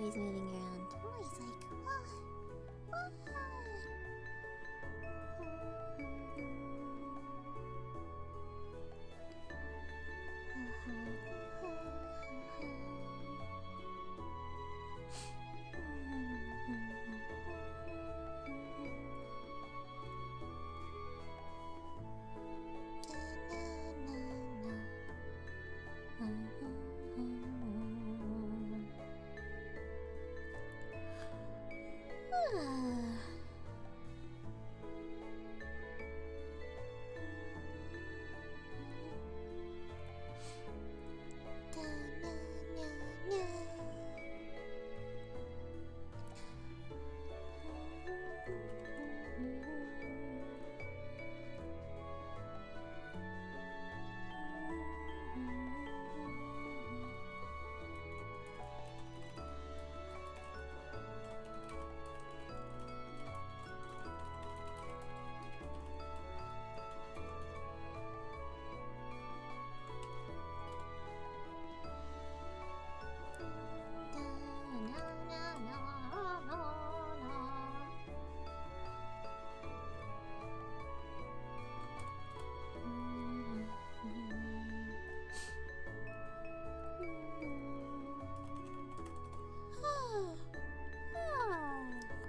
he's moving around. Oh, he's like, what?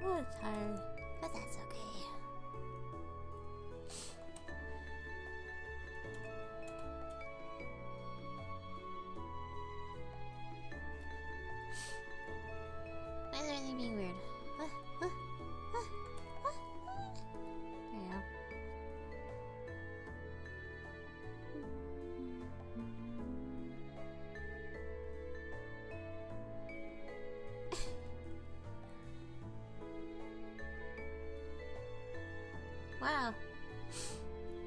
I'm tired, but that's okay. Why is everything being weird? There you go. Wow.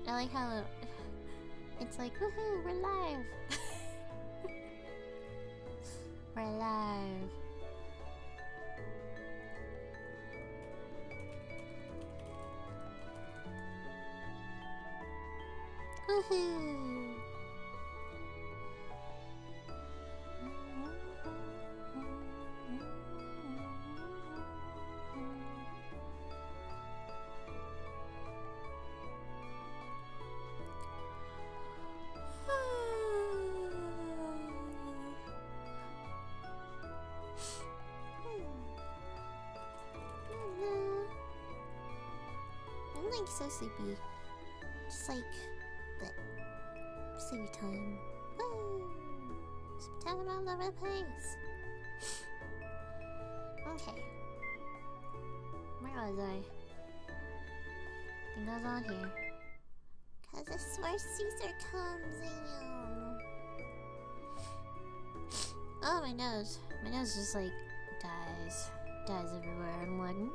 I like how it's like, woohoo, we're live. We're live. Woohoo. I'm like so sleepy. Just like the sleepy time. Woo! Sleepy time all over the place. Okay. Where was I? I think I was on here. Cause this is where Caesar comes in. Oh, my nose. My nose just like dies. Dies everywhere. I'm like, no!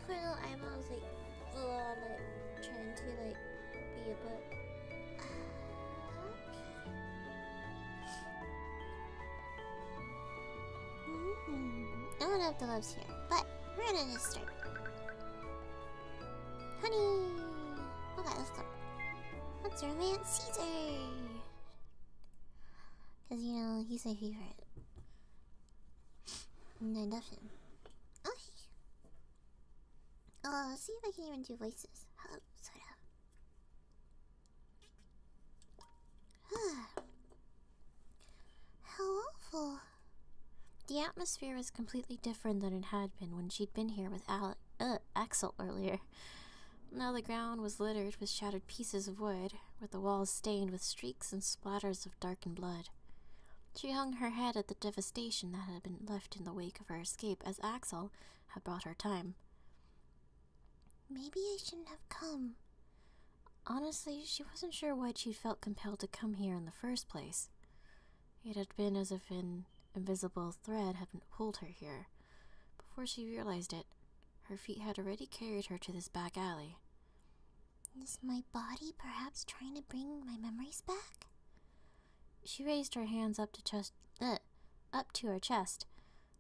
Poor little eyeballs like full on like trying to like be a butt. I don't have the gloves here, but we're gonna just start. Honey! Okay, let's go. Let's romance Caesar! Cause you know, he's my favorite. And I love him. Let's see if I can even do voices. Hello, Soda. How awful. The atmosphere was completely different than it had been when she'd been here with Axel earlier. Now the ground was littered with shattered pieces of wood, with the walls stained with streaks and splatters of darkened blood. She hung her head at the devastation that had been left in the wake of her escape, as Axel had brought her time. Maybe I shouldn't have come. Honestly, she wasn't sure why she'd felt compelled to come here in the first place. It had been as if an invisible thread had pulled her here. Before she realized it, her feet had already carried her to this back alley. Is my body perhaps trying to bring my memories back? She raised her hands up to her chest,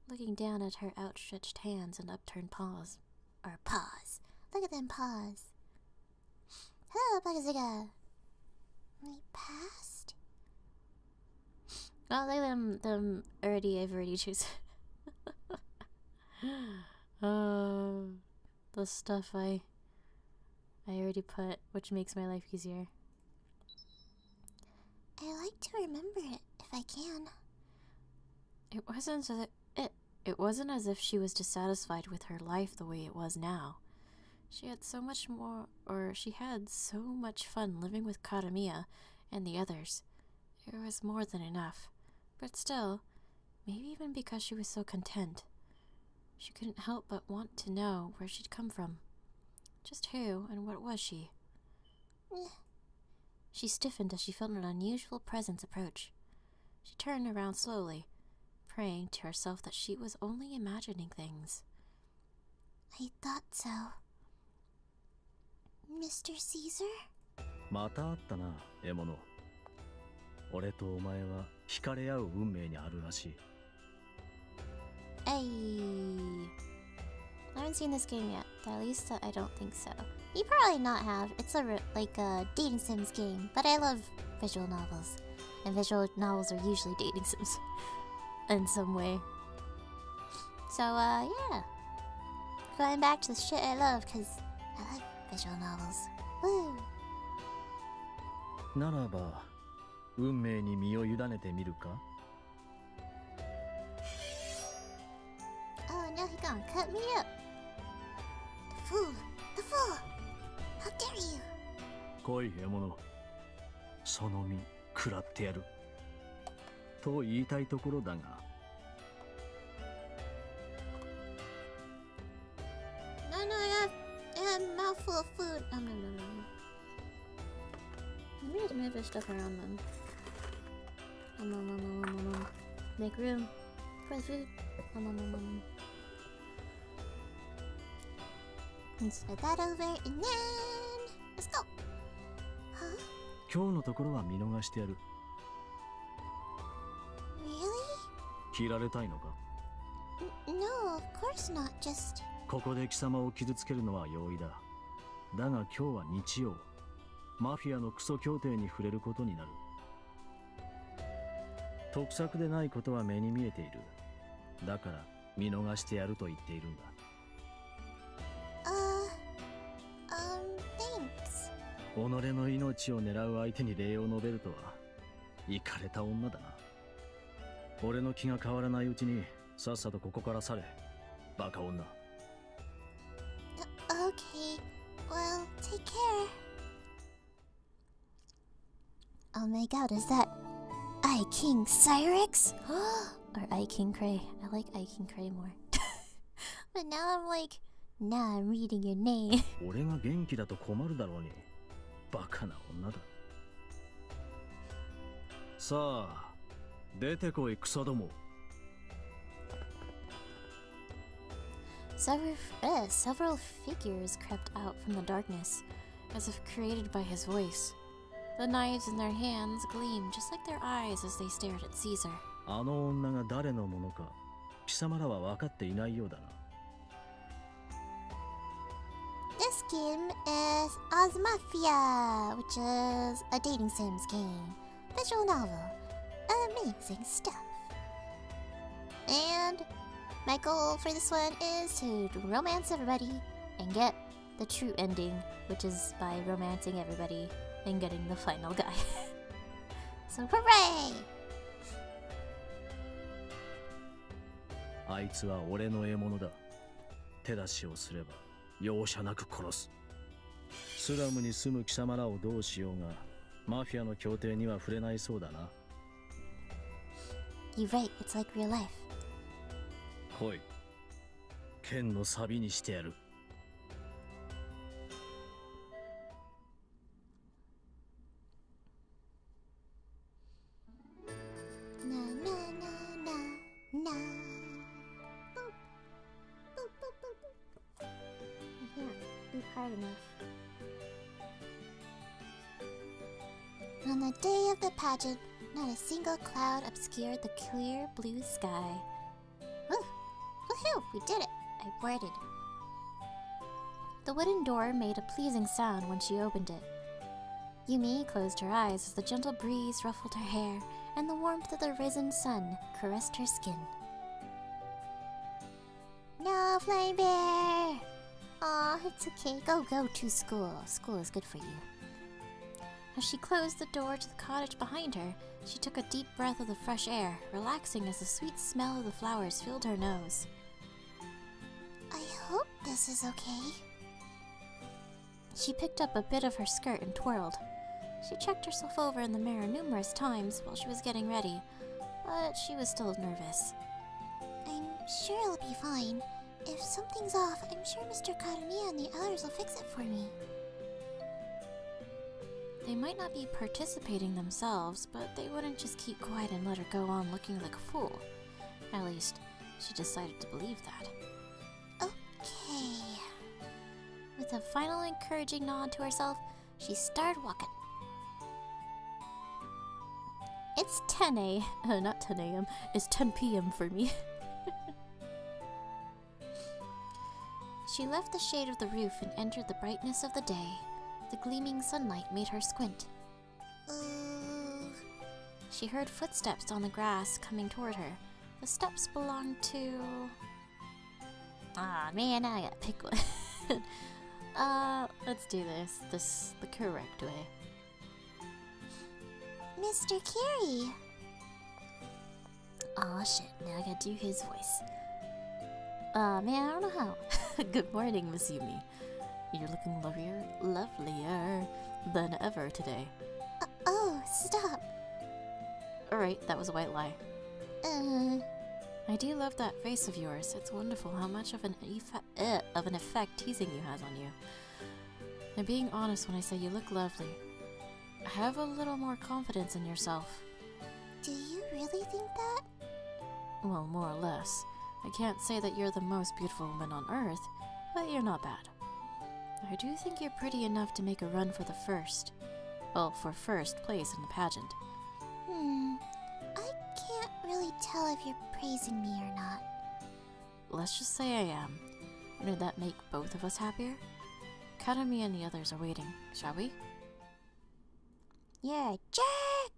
looking down at her outstretched hands and upturned paws. Or paws. Look at them paws. Hello, Bagaziga. My past? Oh, look at them I've already chosen. The stuff I already put, which makes my life easier. I like to remember it, if I can. It wasn't as if she was dissatisfied with her life the way it was now. She had so much fun living with Karamiya and the others. It was more than enough. But still, maybe even because she was so content, she couldn't help but want to know where she'd come from. Just who and what was she? She stiffened as she felt an unusual presence approach. She turned around slowly, praying to herself that she was only imagining things. I thought so. Mr. Caesar? また会ったな、獲物。俺とお前は惹かれ合う運命にあるらしい。Hey. I haven't seen this game yet. At least I don't think so. You probably not have. It's like a dating sims game, but I love visual novels, and visual novels are usually dating sims in some way. So yeah, going back to the shit I love, cause I like visual novels. Woo. ならば、運命に身を委ねてみるか? Oh no, he gonna cut me up. The fool! The fool! How dare you! 来い、獲物。その身、食らってやる。と言いたいところだが。No, I have a mouthful of food. No. You need to move this stuff around them. Make room for the food. Slide that over and then let's go. Huh? 今日のところは見逃してやる。Really? 切られたいのか? No, of course not. Just. ここで貴様を傷つけるのは容易だ。だが今日は日曜。マフィアのクソ協定に触れることになる。得策でないことは目に見えている。だから見逃してやると言っているんだ。Thanks. 己の命を狙う相手に礼を述べるとは、イカれた女だな。俺の気が変わらないうちに、さっさとここから去れ。バカ女。Okay. Well, take care. Oh my god, is that I King Cyrix? Or I King Cray? I like I King Cray more. But now I'm like, now I'm reading your name. 俺が元気だと困るだろうに。バカな女だ。さあ、出てこいクソども。Several figures crept out from the darkness, as if created by his voice. The knives in their hands gleamed just like their eyes as they stared at Caesar. あの女が誰のものか、貴様らは分かっていないようだな。This game is Ozmafia, which is a dating sims game. Visual novel. Amazing stuff. And my goal for this one is to romance everybody and get the true ending, which is by romancing everybody and getting the final guy. So hooray! あいつは俺の獲物だ。手出しをすれば容赦なく殺す。スラムに住む貴様らをどうしようが、マフィアの協定には触れないそうだな。You're right, it's like real life. 来い。剣の錆にしてやる。hard enough. On the day of the pageant, not a single cloud obscured the clear blue sky. Woo! Woohoo! We did it! I worded. The wooden door made a pleasing sound when she opened it. Yumi closed her eyes as the gentle breeze ruffled her hair and the warmth of the risen sun caressed her skin. No, Flame Bear! Aw, it's okay. Go to school. School is good for you. As she closed the door to the cottage behind her, she took a deep breath of the fresh air, relaxing as the sweet smell of the flowers filled her nose. I hope this is okay. She picked up a bit of her skirt and twirled. She checked herself over in the mirror numerous times while she was getting ready, but she was still nervous. I'm sure it'll be fine. If something's off, I'm sure Mr. Karumiya and the others will fix it for me. They might not be participating themselves, but they wouldn't just keep quiet and let her go on looking like a fool. At least, she decided to believe that. Okay. With a final encouraging nod to herself, she started walking. It's 10 a.m. Not 10 a.m. It's 10 p.m. for me. She left the shade of the roof and entered the brightness of the day. The gleaming sunlight made her squint. She heard footsteps on the grass coming toward her. The steps belonged to... Ah, man, I gotta pick one. Let's do this the correct way. Mr. Carey! Aw, shit, now I gotta do his voice. Man, I don't know how. Good morning, Miss Yumi. You're looking lovelier than ever today. Oh, stop. Alright, that was a white lie. I do love that face of yours. It's wonderful how much of an effect teasing you has on you. I'm being honest when I say you look lovely. Have a little more confidence in yourself. Do you really think that? Well, more or less. I can't say that you're the most beautiful woman on Earth, but you're not bad. I do think you're pretty enough to make a run for first place in the pageant. I can't really tell if you're praising me or not. Let's just say I am. Would that make both of us happier? Karami and the others are waiting, shall we? You're a jerk!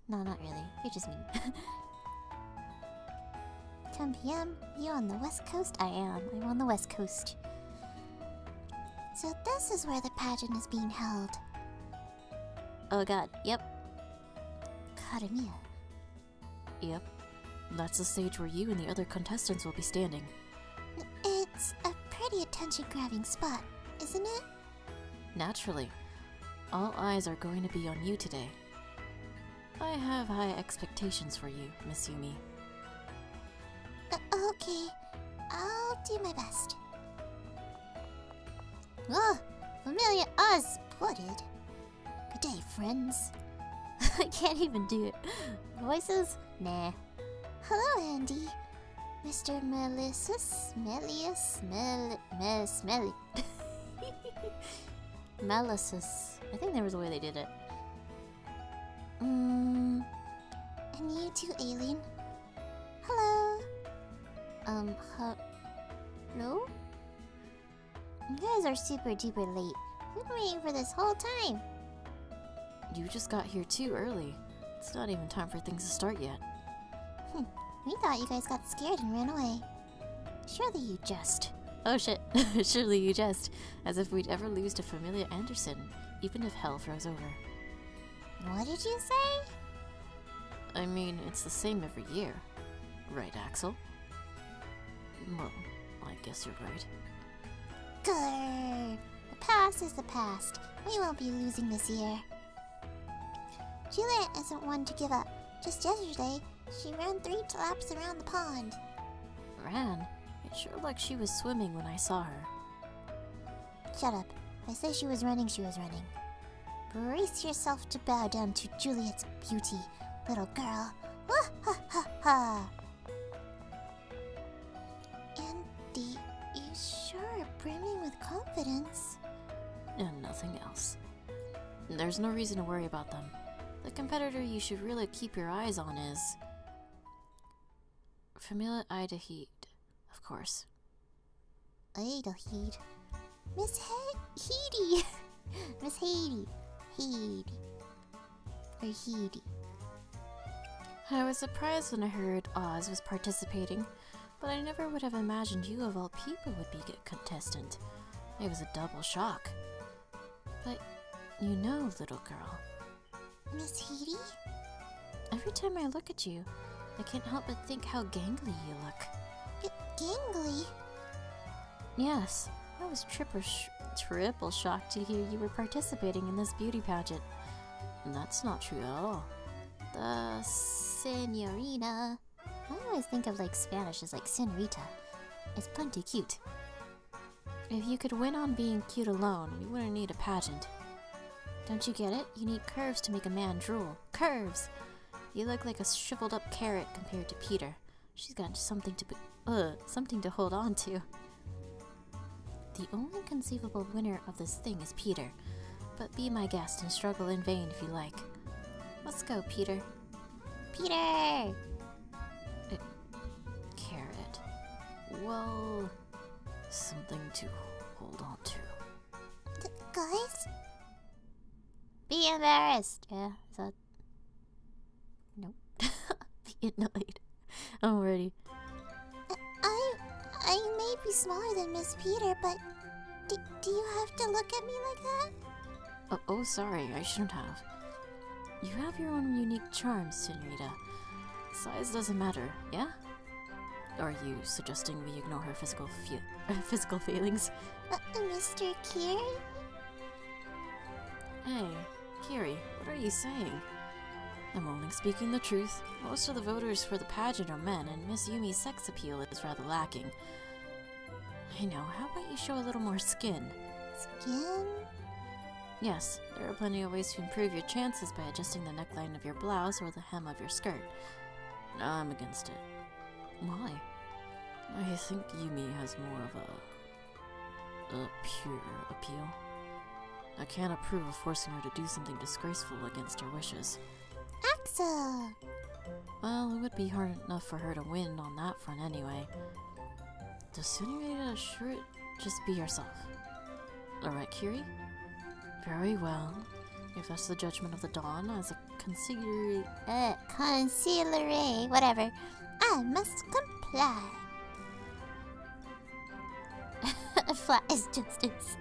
No, not really. You're just mean. 10 p.m. You on the West Coast? I am. I'm on the West Coast. So this is where the pageant is being held. Oh god, yep. Karumiya. Yep. That's the stage where you and the other contestants will be standing. It's a pretty attention-grabbing spot, isn't it? Naturally. All eyes are going to be on you today. I have high expectations for you, Miss Yumi. Okay. I'll do my best. Oh, familiar Oz spotted. Good day, friends. I can't even do it. Voices? Nah. Hello, Andy. Mr. Smelly. Malices. I think there was a way they did it. And you too, Aileen. Hello. No? You guys are super duper late. We've been waiting for this whole time. You just got here too early. It's not even time for things to start yet. We thought you guys got scared and ran away. Surely you Jest. Oh shit. Surely you jest. As if we'd ever lose to Familia Anderson, even if hell froze over. What did you say? I mean, it's the same every year. Right, Axel? Well, I guess you're right. Good. The past is the past. We won't be losing this year. Juliet isn't one to give up. Just yesterday, she ran 3 laps around the pond. Ran? It sure looked like she was swimming when I saw her. Shut up. If I say she was running, she was running. Brace yourself to bow down to Juliet's beauty, little girl. Ah, ha, ha, ha. Andy, you sure are brimming with confidence. and nothing else. There's no reason to worry about them. The competitor you should really keep your eyes on is Familia Idaheed, of course. Idaheed. Miss Heedy. Miss Heedy. Heedy. Or Heedy. I was surprised when I heard Oz was participating, but I never would have imagined you of all people would be a contestant. It was a double shock. But you know, little girl. Miss Heedy? Every time I look at you, I can't help but think how gangly you look. Gangly? Yes, I was triple shocked to hear you were participating in this beauty pageant. And that's not true at all. The senorita. I always think of like Spanish as like senorita. It's plenty cute. If you could win on being cute alone, we wouldn't need a pageant. Don't you get it? You need curves to make a man drool. Curves! You look like a shriveled up carrot compared to Peter. She's got something to hold on to. The only conceivable winner of this thing is Peter, but be my guest and struggle in vain if you like. Let's go, Peter. Peter! Carrot. Well, something to hold on to. Guys? Be embarrassed. Yeah, is that... Nope. Be annoyed. I'm ready. I may be smaller than Miss Peter, but do you have to look at me like that? Oh, sorry, I shouldn't have. You have your own unique charms, senorita. Size doesn't matter, yeah? Are you suggesting we ignore her physical feelings? Mr. Kiri? Hey, Kiri, what are you saying? I'm only speaking the truth. Most of the voters for the pageant are men, and Miss Yumi's sex appeal is rather lacking. I know, how about you show a little more skin? Skin? Yes, there are plenty of ways to improve your chances by adjusting the neckline of your blouse or the hem of your skirt. I'm against it. Why? I think Yumi has more of a pure appeal. I can't approve of forcing her to do something disgraceful against her wishes. Axel! Well, it would be hard enough for her to win on that front anyway. The senorita should just be herself. Alright, Kiri? Very well. If that's the judgment of the Dawn as a consigliere, whatever. I must comply. Flat as justice.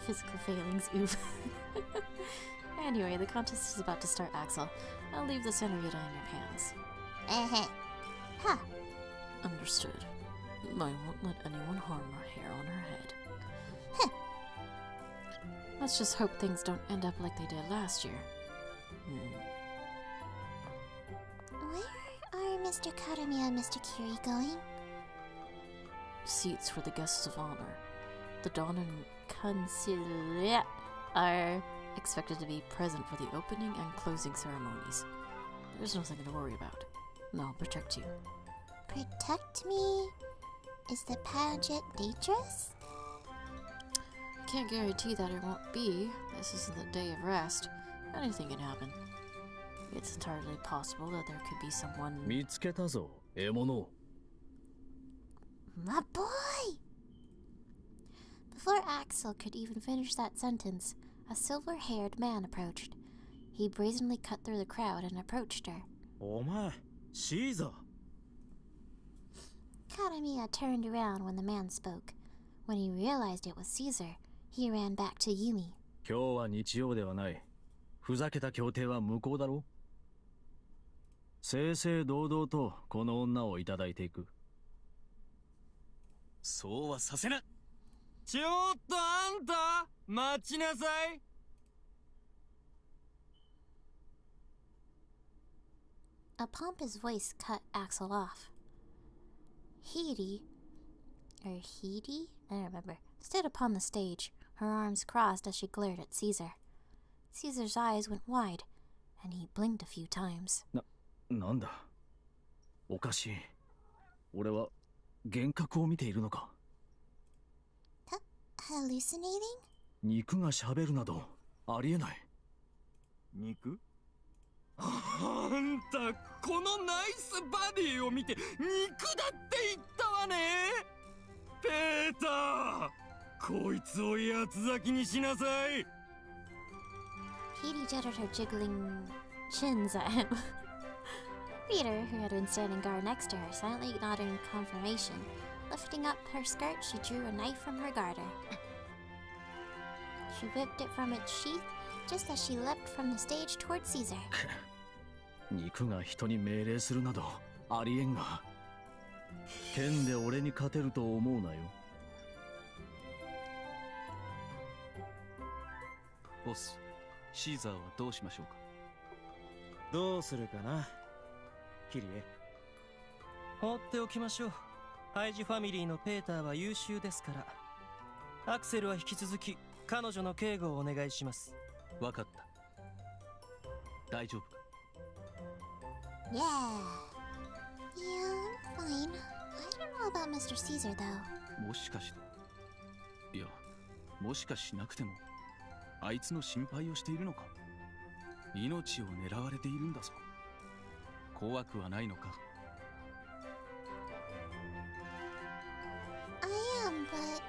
Physical failings, oof. Anyway, the contest is about to start, Axel. I'll leave the senorita in your hands. Huh. Understood. I won't let anyone harm her hair on her head. Huh. Let's just hope things don't end up like they did last year. Where are Mr. Karamiya and Mr. Kiri going? Seats for the guests of honor. The Dawn and Consigliere are expected to be present for the opening and closing ceremonies. There's nothing to worry about. I'll protect you. Protect me? Is the pageant dangerous? I can't guarantee that it won't be. This isn't the day of rest. Anything can happen. It's entirely possible that there could be someone... 見つけたぞ、獲物。 My boy! Before Axel could even finish that sentence, a silver-haired man approached. He brazenly cut through the crowd and approached her. お前、シーザー。 Karamiya turned around when the man spoke. When he realized it was Caesar, he ran back to Yumi. 今日は日曜ではない。ふざけた協定は無効だろ。正々堂々とこの女をいただいていく。そうはさせな。ちょっとあんた、待ちなさい。A pompous voice cut Axel off. Heedy, I don't remember, stood upon the stage, her arms crossed as she glared at Caesar. Caesar's eyes went wide, and he blinked a few times. なんだ。おかしい。俺は幻覚を見ているのか。は hallucinating? 肉が喋るなどありえない。肉？あんたこのナイスバディを見て肉だって言ったわね。ペーター、こいつを八つ咲きにしなさい。 Katie jutted her jiggling chins at him. Peter, who had been standing guard next to her, silently nodded in confirmation. Lifting up her skirt, she drew a knife from her garter. She whipped it from its sheath just as she leapt from the stage toward Caesar. 肉が人に命令するなどありえんが。剣で俺に勝てると思うなよ。ボス、シーザーはどうしましょうか。どうするかな、キリエ。放っておきましょう。ハイジファミリーのペーターは優秀ですから。アクセルは引き続き彼女の警護をお願いします。わかった。大丈夫か。 Yeah. Yeah, I'm fine. I don't know about Mr. Caesar, though. もしかして。いや、もしかしなくてもあいつの心配をしているのか。命を狙われているんだぞ。怖くはないのか。I am, but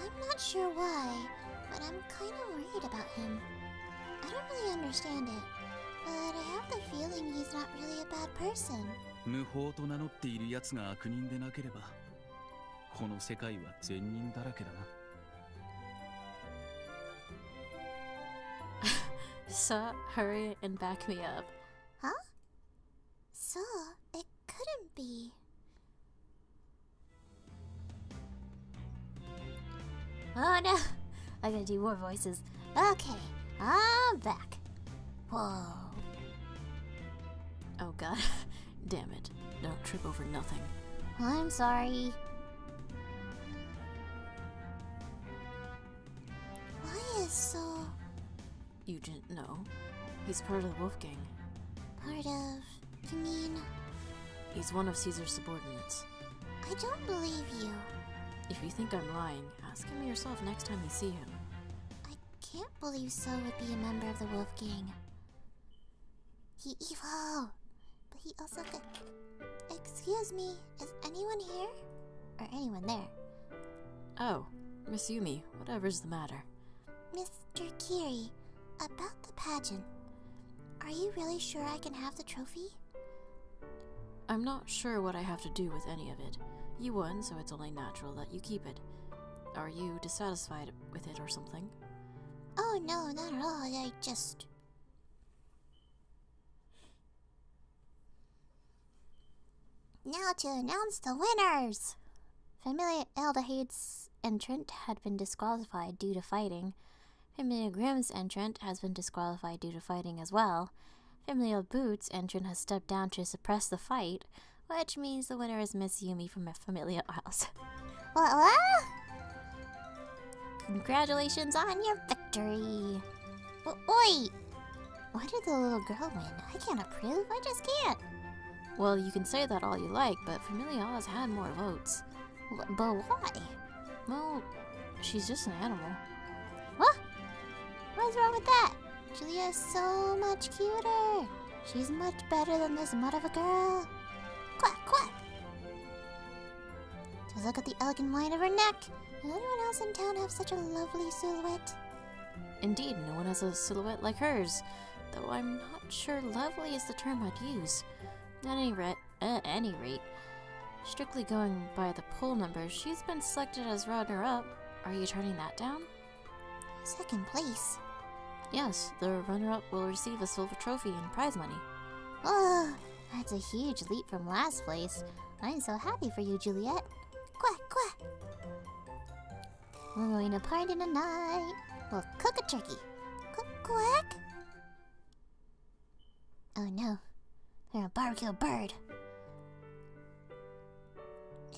I'm not sure why. But I'm kind of worried about him. I don't really understand it, but I have the feeling he's not really a bad person. 無法と名乗っている奴が悪人でなければ、この世界は善人だらけだな。So, hurry and back me up. Huh? So, it couldn't be. Oh no! I gotta do more voices. Okay, I'm back. Whoa. Oh god. Damn it. Don't trip over nothing. I'm sorry. Why is so... You didn't know? He's part of the Wolf Gang. part of... You mean... He's one of Caesar's subordinates. I don't believe you. If you think I'm lying, ask him yourself next time you see him. I can't believe So would be a member of the Wolf Gang. He evil, but he also good. Excuse me, is anyone here? Or anyone there? Oh, Miss Yumi, whatever's the matter. Mr. Kiri, about the pageant. Are you really sure I can have the trophy? I'm not sure what I have to do with any of it. You won, so it's only natural that you keep it. Are you dissatisfied with it or something? Oh no, not at all, I just... Now to announce the winners! Familiar Aldehyde's entrant had been disqualified due to fighting. Familiar Grimm's entrant has been disqualified due to fighting as well. Familiar Boots' entrant has stepped down to suppress the fight, which means the winner is Miss Yumi from Familiar Isles. What? Congratulations on your victory! Wait! Why did the little girl win? I can't approve, I just can't! Well, you can say that all you like, but Familia has had more votes. But why? Well, she's just an animal. What? What's wrong with that? Julia's so much cuter. She's much better than this mud of a girl. Quack, quack. Just look at the elegant line of her neck. Does anyone else in town have such a lovely silhouette? Indeed, no one has a silhouette like hers, though I'm not sure lovely is the term I'd use. At any rate, strictly going by the poll numbers, she's been selected as runner-up. Are you turning that down? Second place. Yes, the runner-up will receive a silver trophy and prize money. Oh, that's a huge leap from last place. I'm so happy for you, Juliet. Quack, quack. We're going to party tonight. We'll cook a turkey. Quack. Oh no, they're gonna barbecue a bird.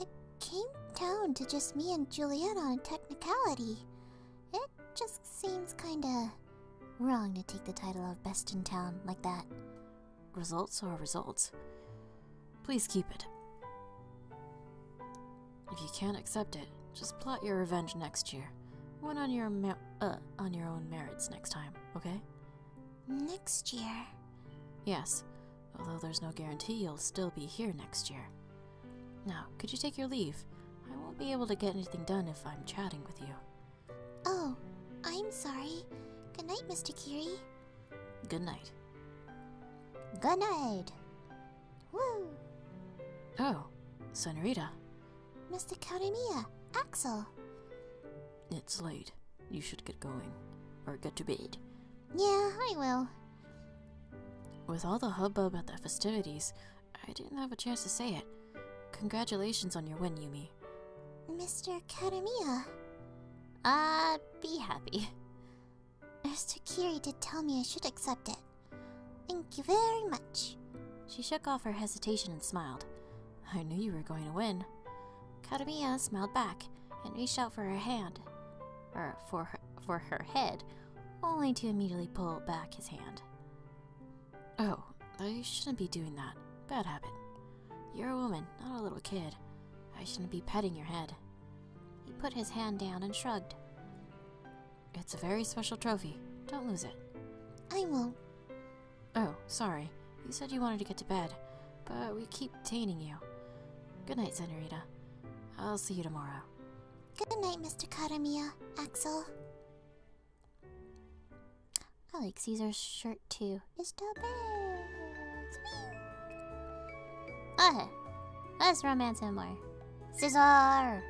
It came down to just me and Juliet on a technicality. It just seems kinda wrong to take the title of best in town like that. Results are results. Please keep it. If you can't accept it, just plot your revenge next year. Win on your own merits next time, okay? Next year. Yes, although there's no guarantee you'll still be here next year. Now, could you take your leave? I won't be able to get anything done if I'm chatting with you. Oh, I'm sorry. Good night, Mr. Kiri. Good night. Good night. Woo! Oh, Senorita. Mr. Karamiya, Axel. It's late. You should get going. Or get to bed. Yeah, I will. With all the hubbub at the festivities, I didn't have a chance to say it. Congratulations on your win, Yumi. Mr. Karamiya. Be happy. Mr. Kiri did tell me I should accept it. Thank you very much. She shook off her hesitation and smiled. I knew you were going to win. Karamiya smiled back and reached out for her hand. For her head, only to immediately pull back his hand. Oh, I shouldn't be doing that. Bad habit. You're a woman, not a little kid. I shouldn't be petting your head. He put his hand down and shrugged. It's a very special trophy. Don't lose it. I won't. Oh, sorry. You said you wanted to get to bed, but we keep detaining you. Good night, Senorita. I'll see you tomorrow. Good night, Mr. Karamiya, Axel. I like Caesar's shirt too. It's the best. Okay, let's romance him more. Caesar!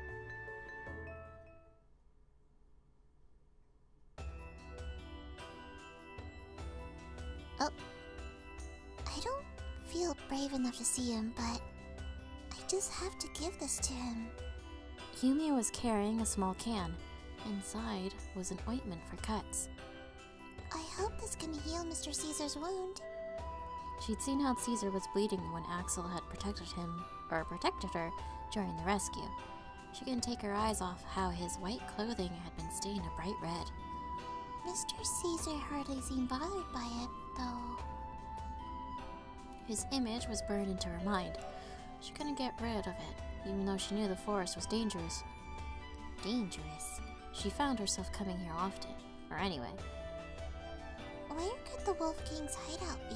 Oh, I don't feel brave enough to see him, but I just have to give this to him. Yumi was carrying a small can. Inside was an ointment for cuts. I hope this can heal Mr. Caesar's wound. She'd seen how Caesar was bleeding when Axel had protected her during the rescue. She couldn't take her eyes off how his white clothing had been stained a bright red. Mr. Caesar hardly seemed bothered by it, though. His image was burned into her mind. She couldn't get rid of it, even though she knew the forest was dangerous. Dangerous? She found herself coming here often. Or anyway. Where could the Wolf King's hideout be?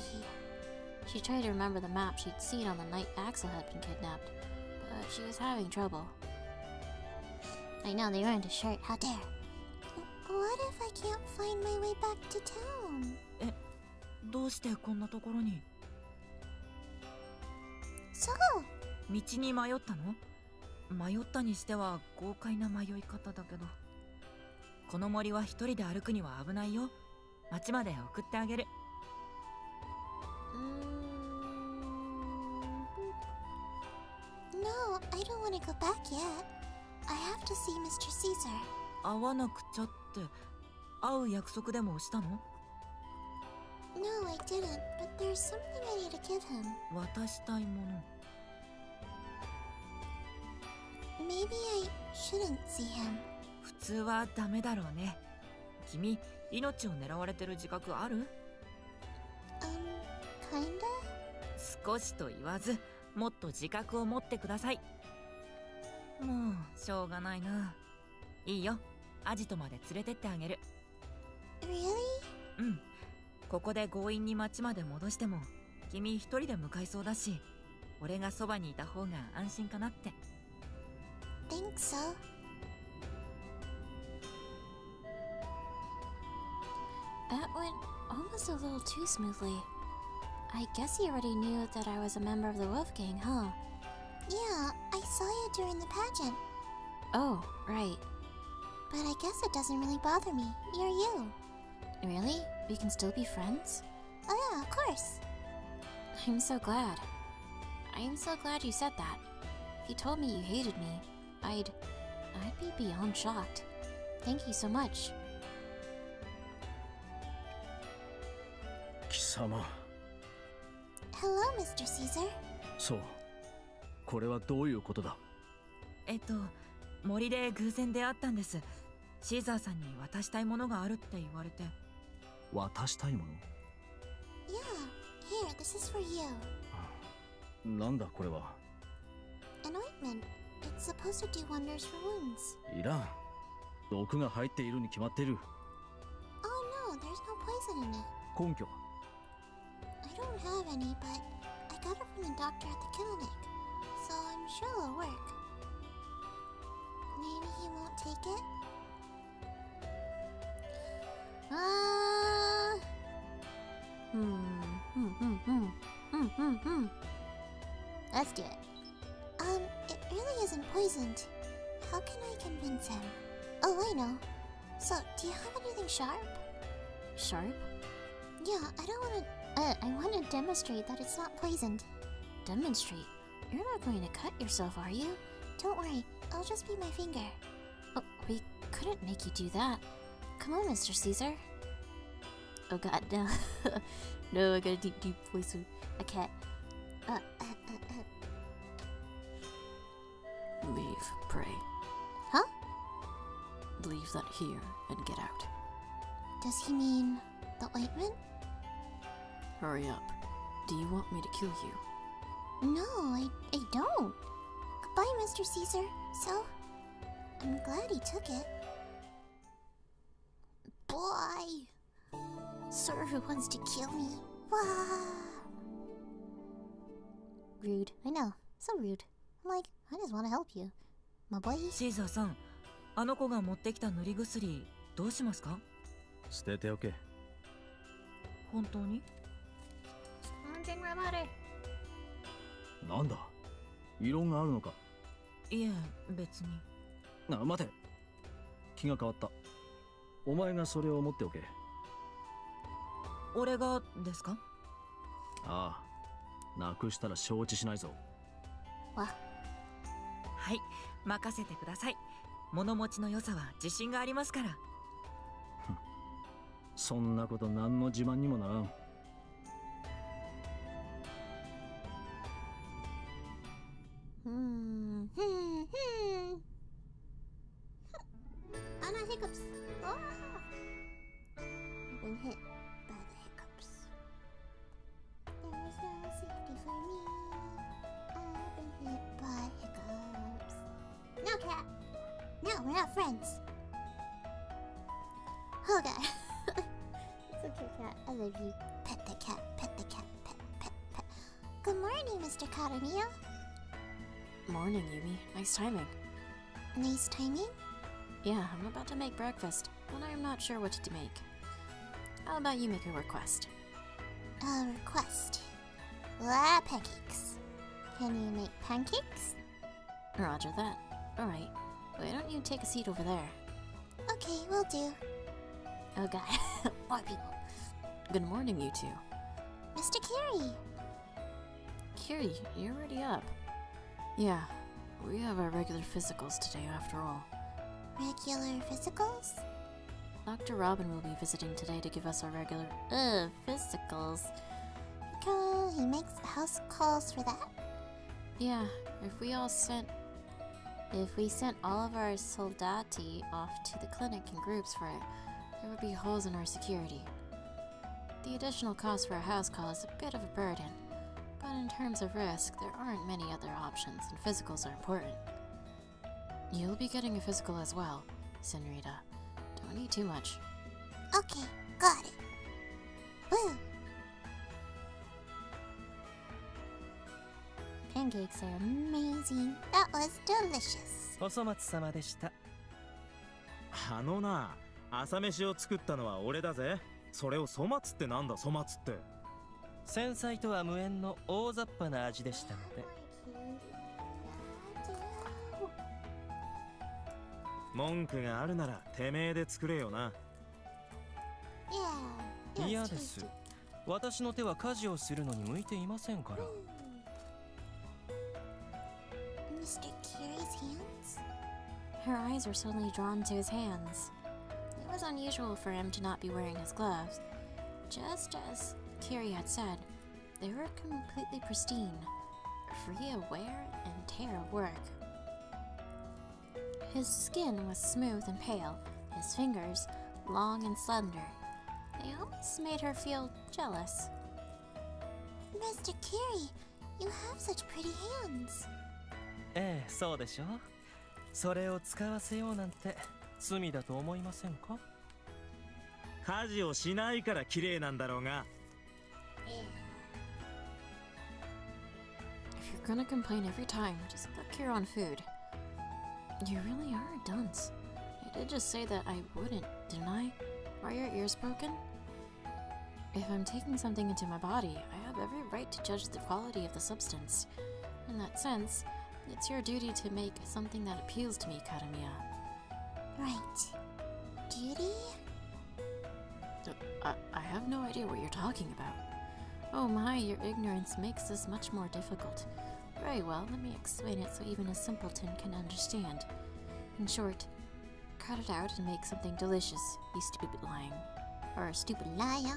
She tried to remember the map she'd seen on the night Axel had been kidnapped, but she was having trouble. I know they ruined his shirt, how dare. What if I can't find my way back to town? どうしてこんなところに So! 道に迷ったの迷ったにしては豪快な迷い方だけどこの森は一人で歩くには危ないよ町まで送ってあげる No, I don't want to go back yet. I have to see Mr. Caesar. 会わなくちゃって会う約束でもしたの No, I didn't, but there's something I need to give him. 渡したいもの Maybe I shouldn't see him. 普通はダメだろうね君命を狙われてる自覚ある Kinda? 少しと言わずもっと自覚を持ってくださいもうしょうがないないいよアジトまで連れてってあげる Really? うんここで強引に町まで戻しても君一人で向かいそうだし俺がそばにいた方が安心かなって Think so. That went almost a little too smoothly. I guess he already knew that I was a member of the Wolf Gang, huh? Yeah, I saw you during the pageant, Oh, right. but I guess it doesn't really bother me. You're you. Really? We can still be friends? Oh yeah, of course. I'm so glad. I am so glad you said that. If you told me you hated me, I'd be beyond shocked. Thank you so much. 貴様 Hello, Mr. Caesar. そうこれはどういうことだ森で偶然出会ったんですシーザーさんに渡したいものがあるって言われて渡したいも Yeah, here, this is for you. のなんだこれは An ointment. It's supposed to do wonders for wounds. いらん毒が入っているに決まっている。 Oh no, there's no poison in it. 根拠は？ I don't have any, but I got it from the doctor at the clinic, so I'm sure it'll work. Maybe he won't take it? Let's do it. It really isn't poisoned. How can I convince him? Oh, I know. So, do you have anything sharp? Sharp? Yeah, I want to demonstrate that it's not poisoned. Demonstrate? You're not going to cut yourself, are you? Don't worry, I'll just be my finger. Oh, we couldn't make you do that. Come on, Mr. Caesar. Oh god, no. No, I got a deep voice. I can't. Leave, pray. Huh? Leave that here and get out. Does he mean the ointment? Hurry up. Do you want me to kill you? No, I don't. Goodbye, Mr. Caesar. So, I'm glad he took it. Boy! Sir who wants to kill me. Wah! Rude. I know. So rude. I'm like, I just want to help you. My boy. シーザーさん、あの子が持ってきた塗り薬どうしますか？捨てておけ。本当に？なんだ、異論があるのか？いえ、別に。待て、気が変わった。お前がそれを持っておけ。俺がですか？ああ、なくしたら承知しないぞ。わ。はい、任せてください。物持ちの良さは自信がありますから。そんなこと何の自慢にもならん。I'm not hiccups. Oh! I've been hit by the hiccups. There's no safety for me. I've been hit by hiccups. No, cat. No, we're not friends. Oh god. It's okay, cat. I love you. Pet the cat. Pet the cat. Pet, pet, pet. Good morning, Mr. Karamia. Morning, Yumi. Nice timing. Nice timing? Yeah, I'm about to make breakfast, but I'm not sure what to make. How about you make a request? A request. Pancakes. Can you make pancakes? Roger that. Alright. Why don't you take a seat over there? Okay, will do. Oh god. More people. Good morning, you two. Mr. Carey! Kiri, you're already up. Yeah, we have our regular physicals today after all. Regular physicals? Dr. Robin will be visiting today to give us our regular, physicals. He makes house calls for that? Yeah, if we sent all of our soldati off to the clinic in groups for it, there would be holes in our security. The additional cost for a house call is a bit of a burden, but in terms of risk, there aren't many other options, and physicals are important. You'll be getting a physical as well, Senorita. Don't eat too much. Okay, got it. Woo! Pancakes are amazing. That was delicious. お粗末様でした。あのな、朝飯を作ったのは俺だぜ。それを粗末ってなんだ、粗末って。繊細とは無縁の大雑把な味でしたので。文句があるならてめえで作れよな。Yeah, 嫌です。私の手は家事をするのに向いていませんから。Mr. Carey's hands? Her eyes were suddenly drawn to his hands. It was unusual for him to not be wearing his gloves. Just as Kiri had said, they were completely pristine, free of wear and tear of work. His skin was smooth and pale, his fingers long and slender. They almost made her feel jealous. Mr. Carey, you have such pretty hands. ええ、そうでしょ。それを使わせようなんて罪だと思いませんか？家事をしないから綺麗なんだろうが。 If you're gonna complain every time, just cook your own food. You really are a dunce. I did just say that I wouldn't, didn't I? Are your ears broken? If I'm taking something into my body, I have every right to judge the quality of the substance. In that sense, it's your duty to make something that appeals to me, Karamiya. Right. Duty? I have no idea what you're talking about. Oh my, your ignorance makes this much more difficult. Very well, let me explain it so even a simpleton can understand. In short, cut it out and make something delicious, you stupid lion. Or stupid Lion!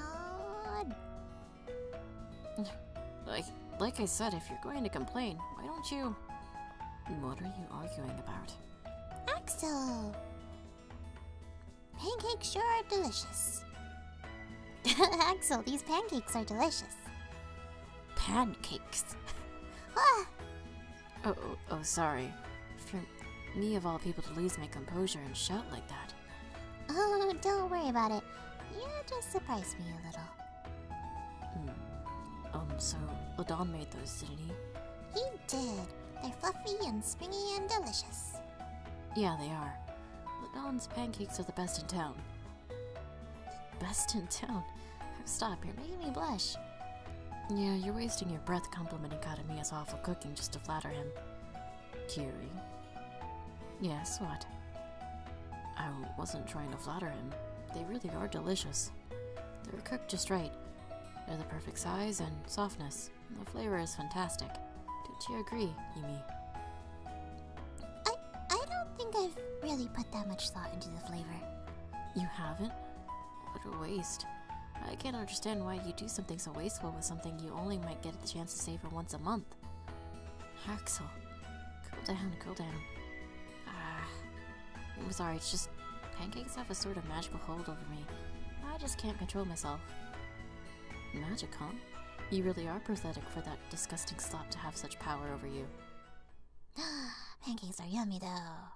Like I said, if you're going to complain, why don't you... What are you arguing about? Axel! Pancakes sure are delicious. Axel, these pancakes are delicious. Pancakes? Ah! Oh, sorry. For me of all people to lose my composure and shout like that. Oh, don't worry about it. You just surprised me a little. So Ladon made those, didn't he? He did. They're fluffy and springy and delicious. Yeah, they are. Ladon's pancakes are the best in town. Best in town? Stop, you're making me blush. Yeah, you're wasting your breath complimenting Karamiya's awful cooking just to flatter him. Kiri? Yes, what? I wasn't trying to flatter him. They really are delicious. They're cooked just right. They're the perfect size and softness. And the flavor is fantastic. Don't you agree, Yumi? I don't think I've really put that much thought into the flavor. You haven't? What a waste. I can't understand why you do something so wasteful with something you only might get the chance to savor once a month. Axel, cool down. I'm sorry, it's just pancakes have a sort of magical hold over me. I just can't control myself. Magic, huh? You really are pathetic for that disgusting slop to have such power over you. Pancakes are yummy though.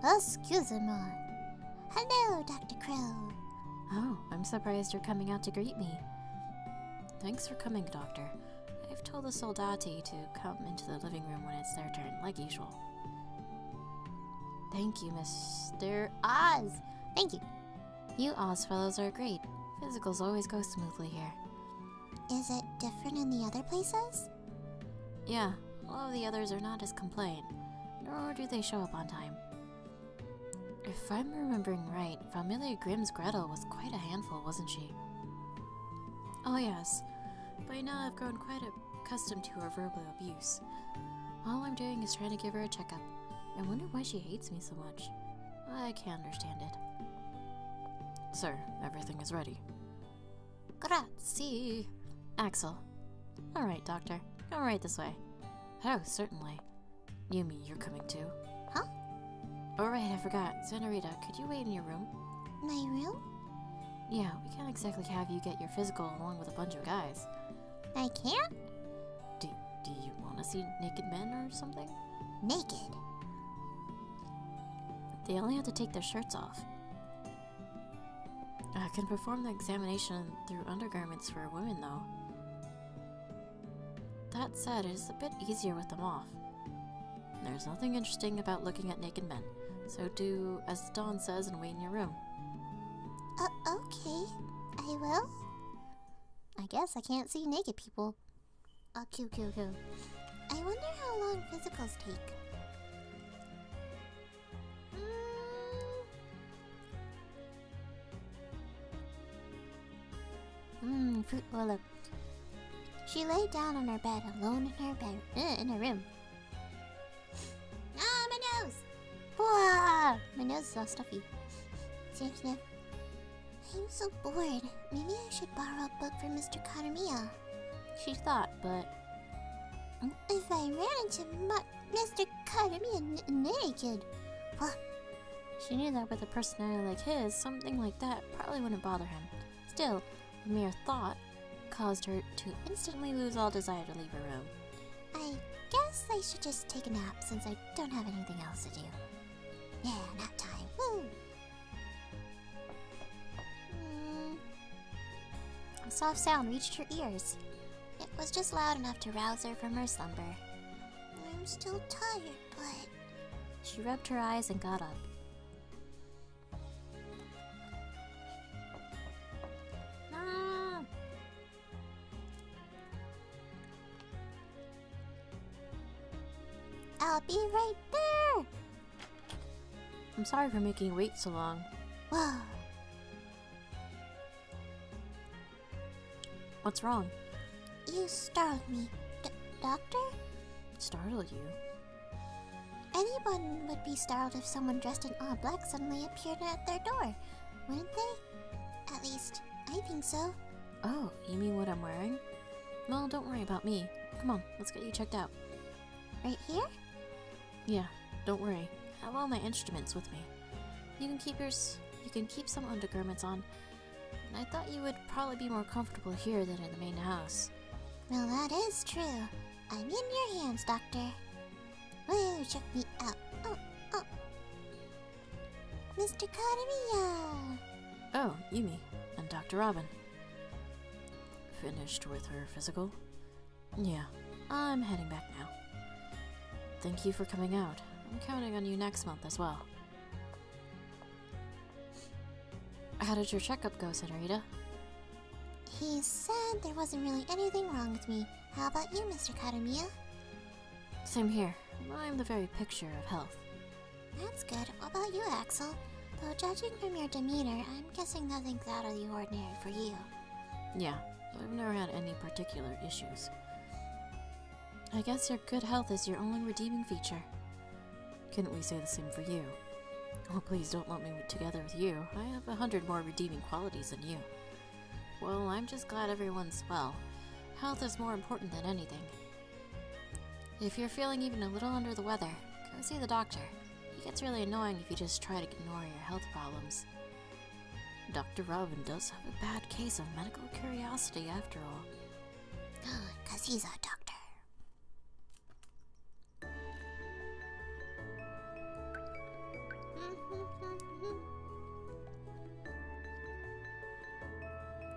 Oh, excuse me. Hello, Dr. Crow. Oh, I'm surprised you're coming out to greet me. Thanks for coming, Doctor. I've told the soldati to come into the living room when it's their turn, like usual. Thank you, Mr. Oz! Thank you. You Oz fellows are great. Physicals always go smoothly here. Is it different in the other places? Yeah, all of the others are not as complaint, nor do they show up on time. If I'm remembering right, Familiar Grimm's Gretel was quite a handful, wasn't she? Oh yes. By now I've grown quite accustomed to her verbal abuse. All I'm doing is trying to give her a checkup. I wonder why she hates me so much. I can't understand it. Sir, everything is ready. Grazie. Axel. Alright, Doctor. Come right this way. Oh, certainly. Yumi, you're coming too. Huh? Oh right, I forgot. Senorita, could you wait in your room? My room? Yeah, we can't exactly have you get your physical along with a bunch of guys. I can't? Do you want to see naked men or something? Naked. They only have to take their shirts off. I can perform the examination through undergarments for women, though. That said, it is a bit easier with them off. There's nothing interesting about looking at naked men, so do as Dawn says and wait in your room. Okay. I will. I guess I can't see naked people. Oh, cool. I wonder how long physicals take. Fruit roll-up. She lay down on her bed, alone in her room. Ah, my nose! Whoa! My nose is all stuffy. Sniff. I'm so bored. Maybe I should borrow a book from Mr. Karamiya. She thought, but... If I ran into Mr. Karamiya naked... What? She knew that with a personality like his, something like that probably wouldn't bother him. Still, the mere thought caused her to instantly lose all desire to leave her room. I guess I should just take a nap since I don't have anything else to do. Yeah, nap time. Woo! A soft sound reached her ears. It was just loud enough to rouse her from her slumber. I'm still tired, but... She rubbed her eyes and got up. Ah! I'll be right there! I'm sorry for making you wait so long. Whoa. What's wrong? You startled me. Doctor? Startled you? Anyone would be startled if someone dressed in all black suddenly appeared at their door, wouldn't they? At least, I think so. Oh, you mean what I'm wearing? Well, don't worry about me. Come on, let's get you checked out. Right here? Yeah, don't worry. I have all my instruments with me. You can keep some undergarments on. I thought you would probably be more comfortable here than in the main house. Well, that is true. I'm in your hands, Doctor. Woo, check me out. Oh. Mr. Kadamiya! Oh, Yumi and Dr. Robin. Finished with her physical? Yeah, I'm heading back now. Thank you for coming out. I'm counting on you next month as well. How did your checkup go, Senorita? He said there wasn't really anything wrong with me. How about you, Mr. Kadamiya? Same here. I'm the very picture of health. That's good. What about you, Axel? Though judging from your demeanor, I'm guessing nothing's out of the ordinary for you. Yeah, I've never had any particular issues. I guess your good health is your only redeeming feature. Couldn't we say the same for you? Oh, please don't lump me together with you. I have 100 more redeeming qualities than you. Well, I'm just glad everyone's well. Health is more important than anything. If you're feeling even a little under the weather, go see the doctor. It gets really annoying if you just try to ignore your health problems. Dr. Robin does have a bad case of medical curiosity after all. 'Cause he's a doctor.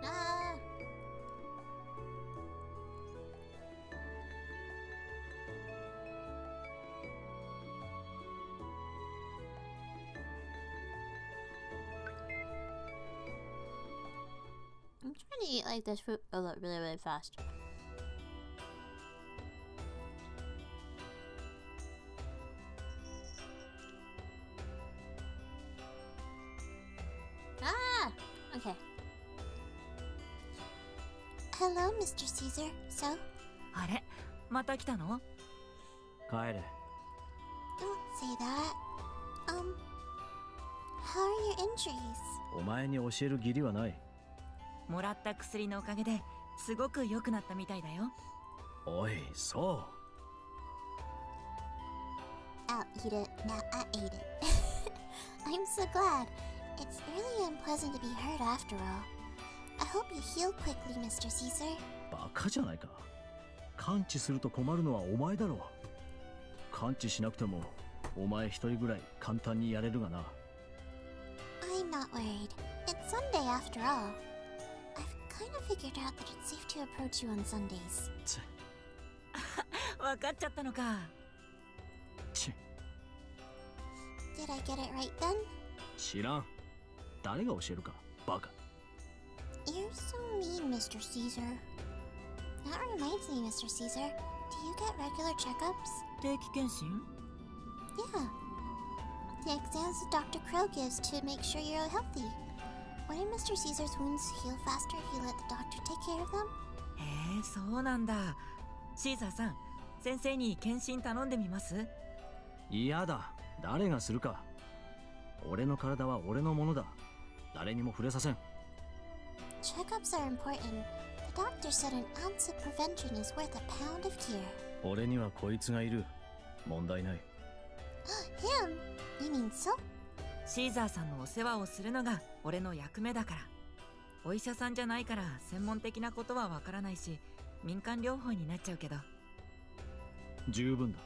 Ah. I'm trying to eat like this food really, really fast. Ah! Okay. Hello, Mr. Caesar. So? あれまた来たの？帰れ。 Don't say that. How are your injuries? お前に教える義理はない。もらった薬のおかげですごく良くなったみたいだよ。おい、そう。I'll eat it. Now I ate it. I'm so glad. It's really unpleasant to be hurt after all. I hope you heal quickly, Mr. Caesar. バカじゃないか。完治すると困るのはお前だろう。完治しなくてもお前一人ぐらい簡単にやれるがな。I'm not worried. It's Sunday after all. I've kind of figured out that it's safe to approach you on Sundays. わかっちゃったのか。ち Did I get it right then? 知らん。誰が教えるか、バカ。You're so mean, Mr. Caesar. That reminds me, Mr. Caesar. Do you get regular checkups? 定期検診？ Yeah. The exams that Dr. Crow gives to make sure you're healthy. Wouldn't Mr. Caesar's wounds heal faster if you let the doctor take care of them? へえ、そうなんだ。シーザーさん、先生に検診頼んでみます？嫌だ。誰がするか。俺の体は俺のものだ。誰にも触れさせん。Checkups are important. The doctor said an ounce of prevention is worth a pound of cure. 俺にはこいつがいる。問題ない。Him? You mean so? シーザーさんのお世話をするのが俺の役目だから。お医者さんじゃないから専門的なことはわからないし、民間療法になっちゃうけど。十分だ。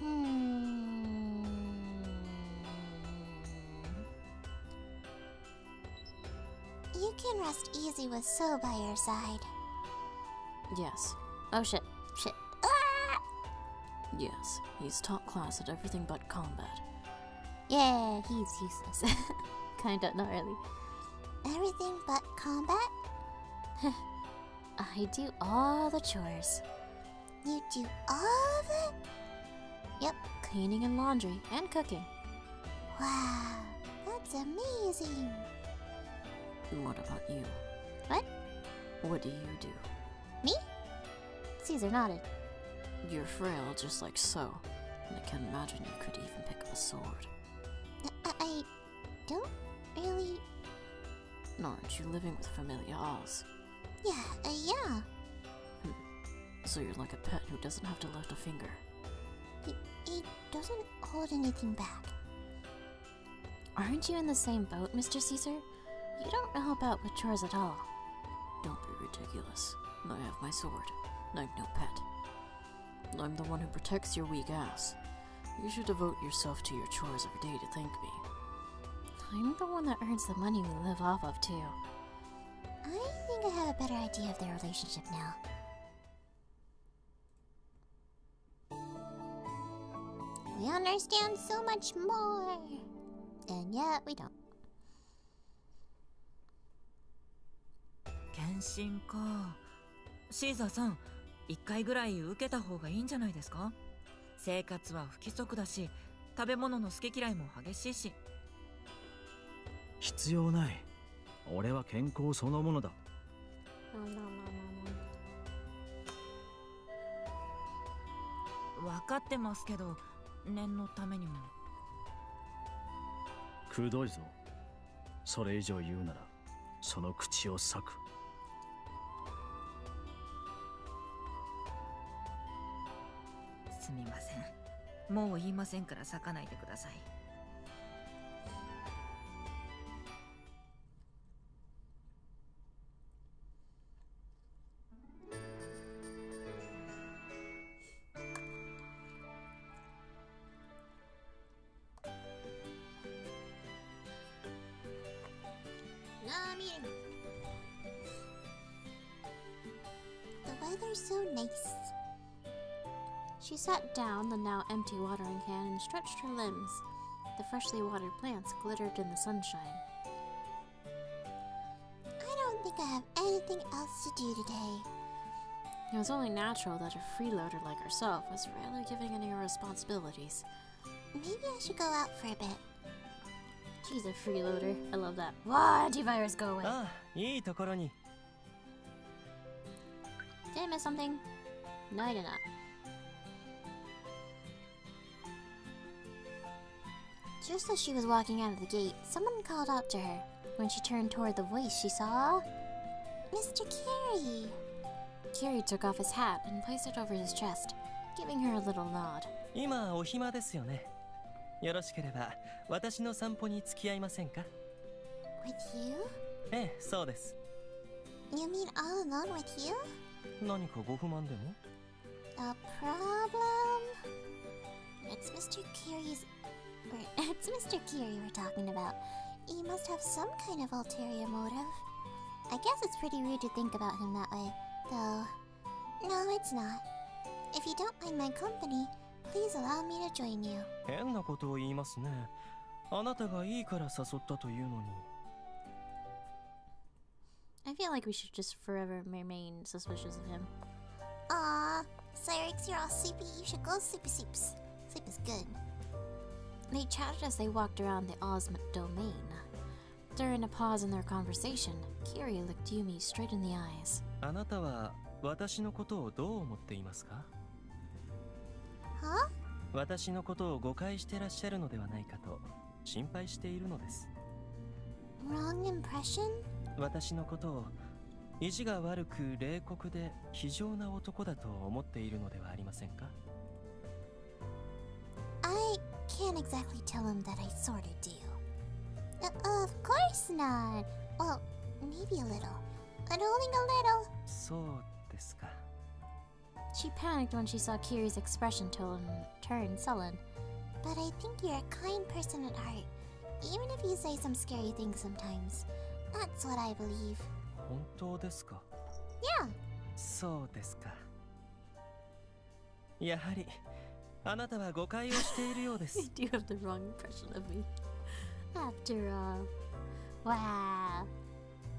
Hmm. You can rest easy with So by your side. Yes. Oh shit. Shit. Yes, he's top class at everything but combat. Yeah, he's useless. Kinda, not really. Everything but combat? I do all the chores. You do all of it? Yep, cleaning and laundry and cooking. Wow, that's amazing. What about you? What? What do you do? Me? Caesar nodded. You're frail just like So, and I can't imagine you could even pick up a sword. I don't really... Aren't you living with familiars? Yeah. So you're like a pet who doesn't have to lift a finger. He doesn't hold anything back. Aren't you in the same boat, Mr. Caesar? You don't help out with chores at all. Don't be ridiculous. I have my sword. I'm no pet. I'm the one who protects your weak ass. You should devote yourself to your chores every day to thank me. I'm the one that earns the money we live off of, too. I think I have a better idea of their relationship now. We understand so much more. And yet we don't. 検診か。シーザーさん、一回ぐらい受けた方がいいんじゃないですか？生活は不規則だし、食べ物の好き嫌いも激しいし。必要ない。俺は健康そのものだ。分かってますけど、念のためにも。くどいぞ。それ以上言うなら、その口を裂く。すみません。もう言いませんから裂かないでください。The weather's so nice. She sat down the now empty watering can and stretched her limbs. The freshly watered plants glittered in the sunshine. I don't think I have anything else to do today. It was only natural that a freeloader like herself was rarely giving any responsibilities. Maybe I should go out for a bit. She's a freeloader. I love that. Wow, antivirus, go away. ああ、いいところに。 Did I miss something? No, I did not. Just as she was walking out of the gate, someone called out to her. When she turned toward the voice, she saw... Mr. Carey! Carey took off his hat and placed it over his chest, giving her a little nod. 今お暇ですよね。よろしければ私の散歩に付き合いませんか？ With you? ええ、そうです。 You mean all alone with you? 何かご不満でも？ A problem? It's Mr. Carey's... It's Mr. Carey we're talking about. He must have some kind of ulterior motive. I guess it's pretty rude to think about him that way, though. No, it's not. If you don't mind my company, please allow me to join you. 変なことを言いますね。あなたがいいから誘ったというのに。I feel like we should just forever remain suspicious of him. Aw, Cyrix, you're all sleepy. You should go sleepy sleeps. Sleep is good. They chatted as they walked around the Ozmafia domain. During a pause in their conversation, Carey looked Yumi straight in the eyes. あなたは私のことをどう思っていますか？ Huh? 私のことを誤解してらっしゃるのではないかと心配しているのです。 Wrong impression? 私のことを意地が悪く冷酷で非情な男だと思っているのではありませんか？ I can't exactly tell him that I sorta do. Of course not. Well, maybe a little. But only a little. そうですか。 She panicked when she saw Carey's expression turn sullen. But I think you're a kind person at heart. Even if you say some scary things sometimes. That's what I believe. 本当ですか？ Yeah. そうですか。やはりあなたは誤解をしているようで You す。 do have the wrong impression of me. After all. Wow.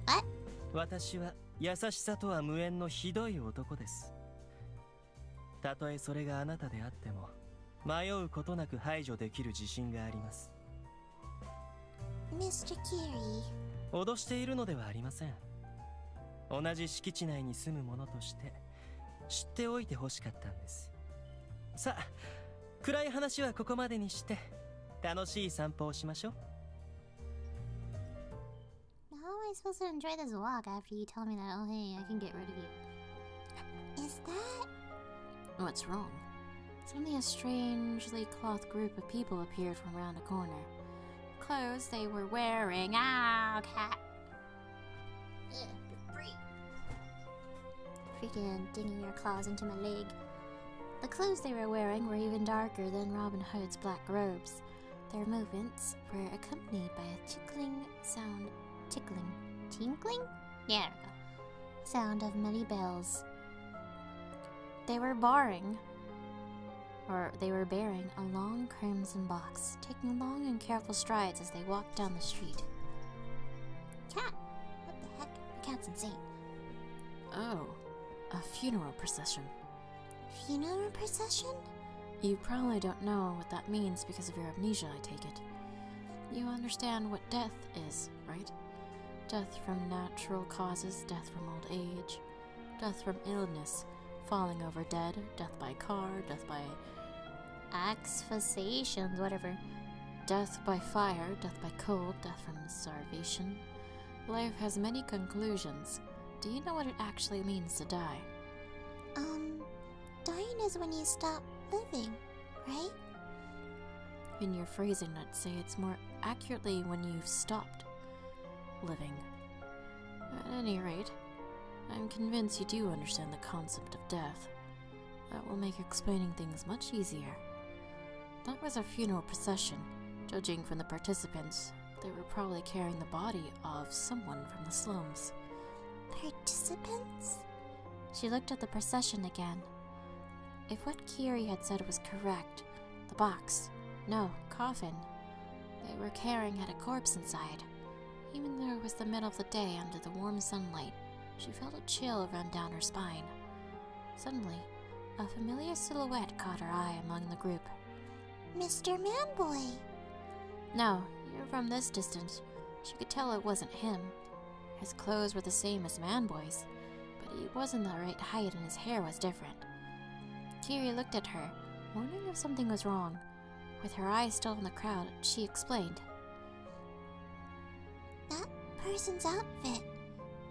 What? 私は優しさとは無縁のひどい男です。たとえそれがあなたであっても、迷うことなく排除できる自信があります。 Mr. Kiri. 脅しているのではありません。同じ敷地内に住む者として知っておいてほしかったんです。さあ、暗い話はここまでにして楽しい散歩をしましょう。 How am I supposed to enjoy this walk after you tell me that, oh hey, I can get rid of you? Is that... What's wrong? Suddenly a strangely clothed group of people appeared from around a corner. Clothes they were wearing. Ow, cat! Freaking digging your claws into my leg. The clothes they were wearing were even darker than Robin Hood's black robes. Their movements were accompanied by a tinkling sound. Tinkling? Yeah. Sound of many bells. They were bearing a long crimson box, taking long and careful strides as they walked down the street. Cat! What the heck? The cat's insane. Oh, a funeral procession. Funeral procession? You probably don't know what that means because of your amnesia, I take it. You understand what death is, right? Death from natural causes, death from old age, death from illness, falling over dead, death by car, death by Asphyxiations, whatever. death by fire, death by cold, death from starvation. Life has many conclusions. Do you know what it actually means to die? Dying is when you stop living, right? In your phrasing, I'd say it's more accurately when you've stopped living. At any rate, I'm convinced you do understand the concept of death. That will make explaining things much easier. That was a funeral procession. Judging from the participants, they were probably carrying the body of someone from the slums. Participants? She looked at the procession again. If what Kiri had said was correct, the box, no, coffin, they were carrying had a corpse inside. Even though it was the middle of the day under the warm sunlight, she felt a chill run down her spine. Suddenly, a familiar silhouette caught her eye among the group. Mr. Manboy! No, even from this distance, she could tell it wasn't him. His clothes were the same as Manboy's, but he wasn't the right height and his hair was different. Kiri looked at her, wondering if something was wrong. With her eyes still on the crowd, she explained. That person's outfit.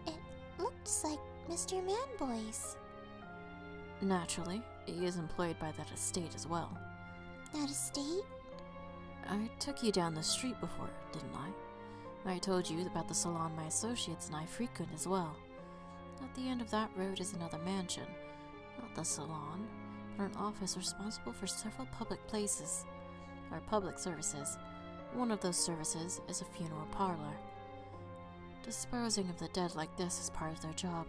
It looks like Mr. Manboy's. Naturally, he is employed by that estate as well. That estate? I took you down the street before, didn't I? I told you about the salon my associates and I frequent as well. At the end of that road is another mansion. Not the salon, but an office responsible for several public places, or public services. One of those services is a funeral parlor. Disposing of the dead like this is part of their job.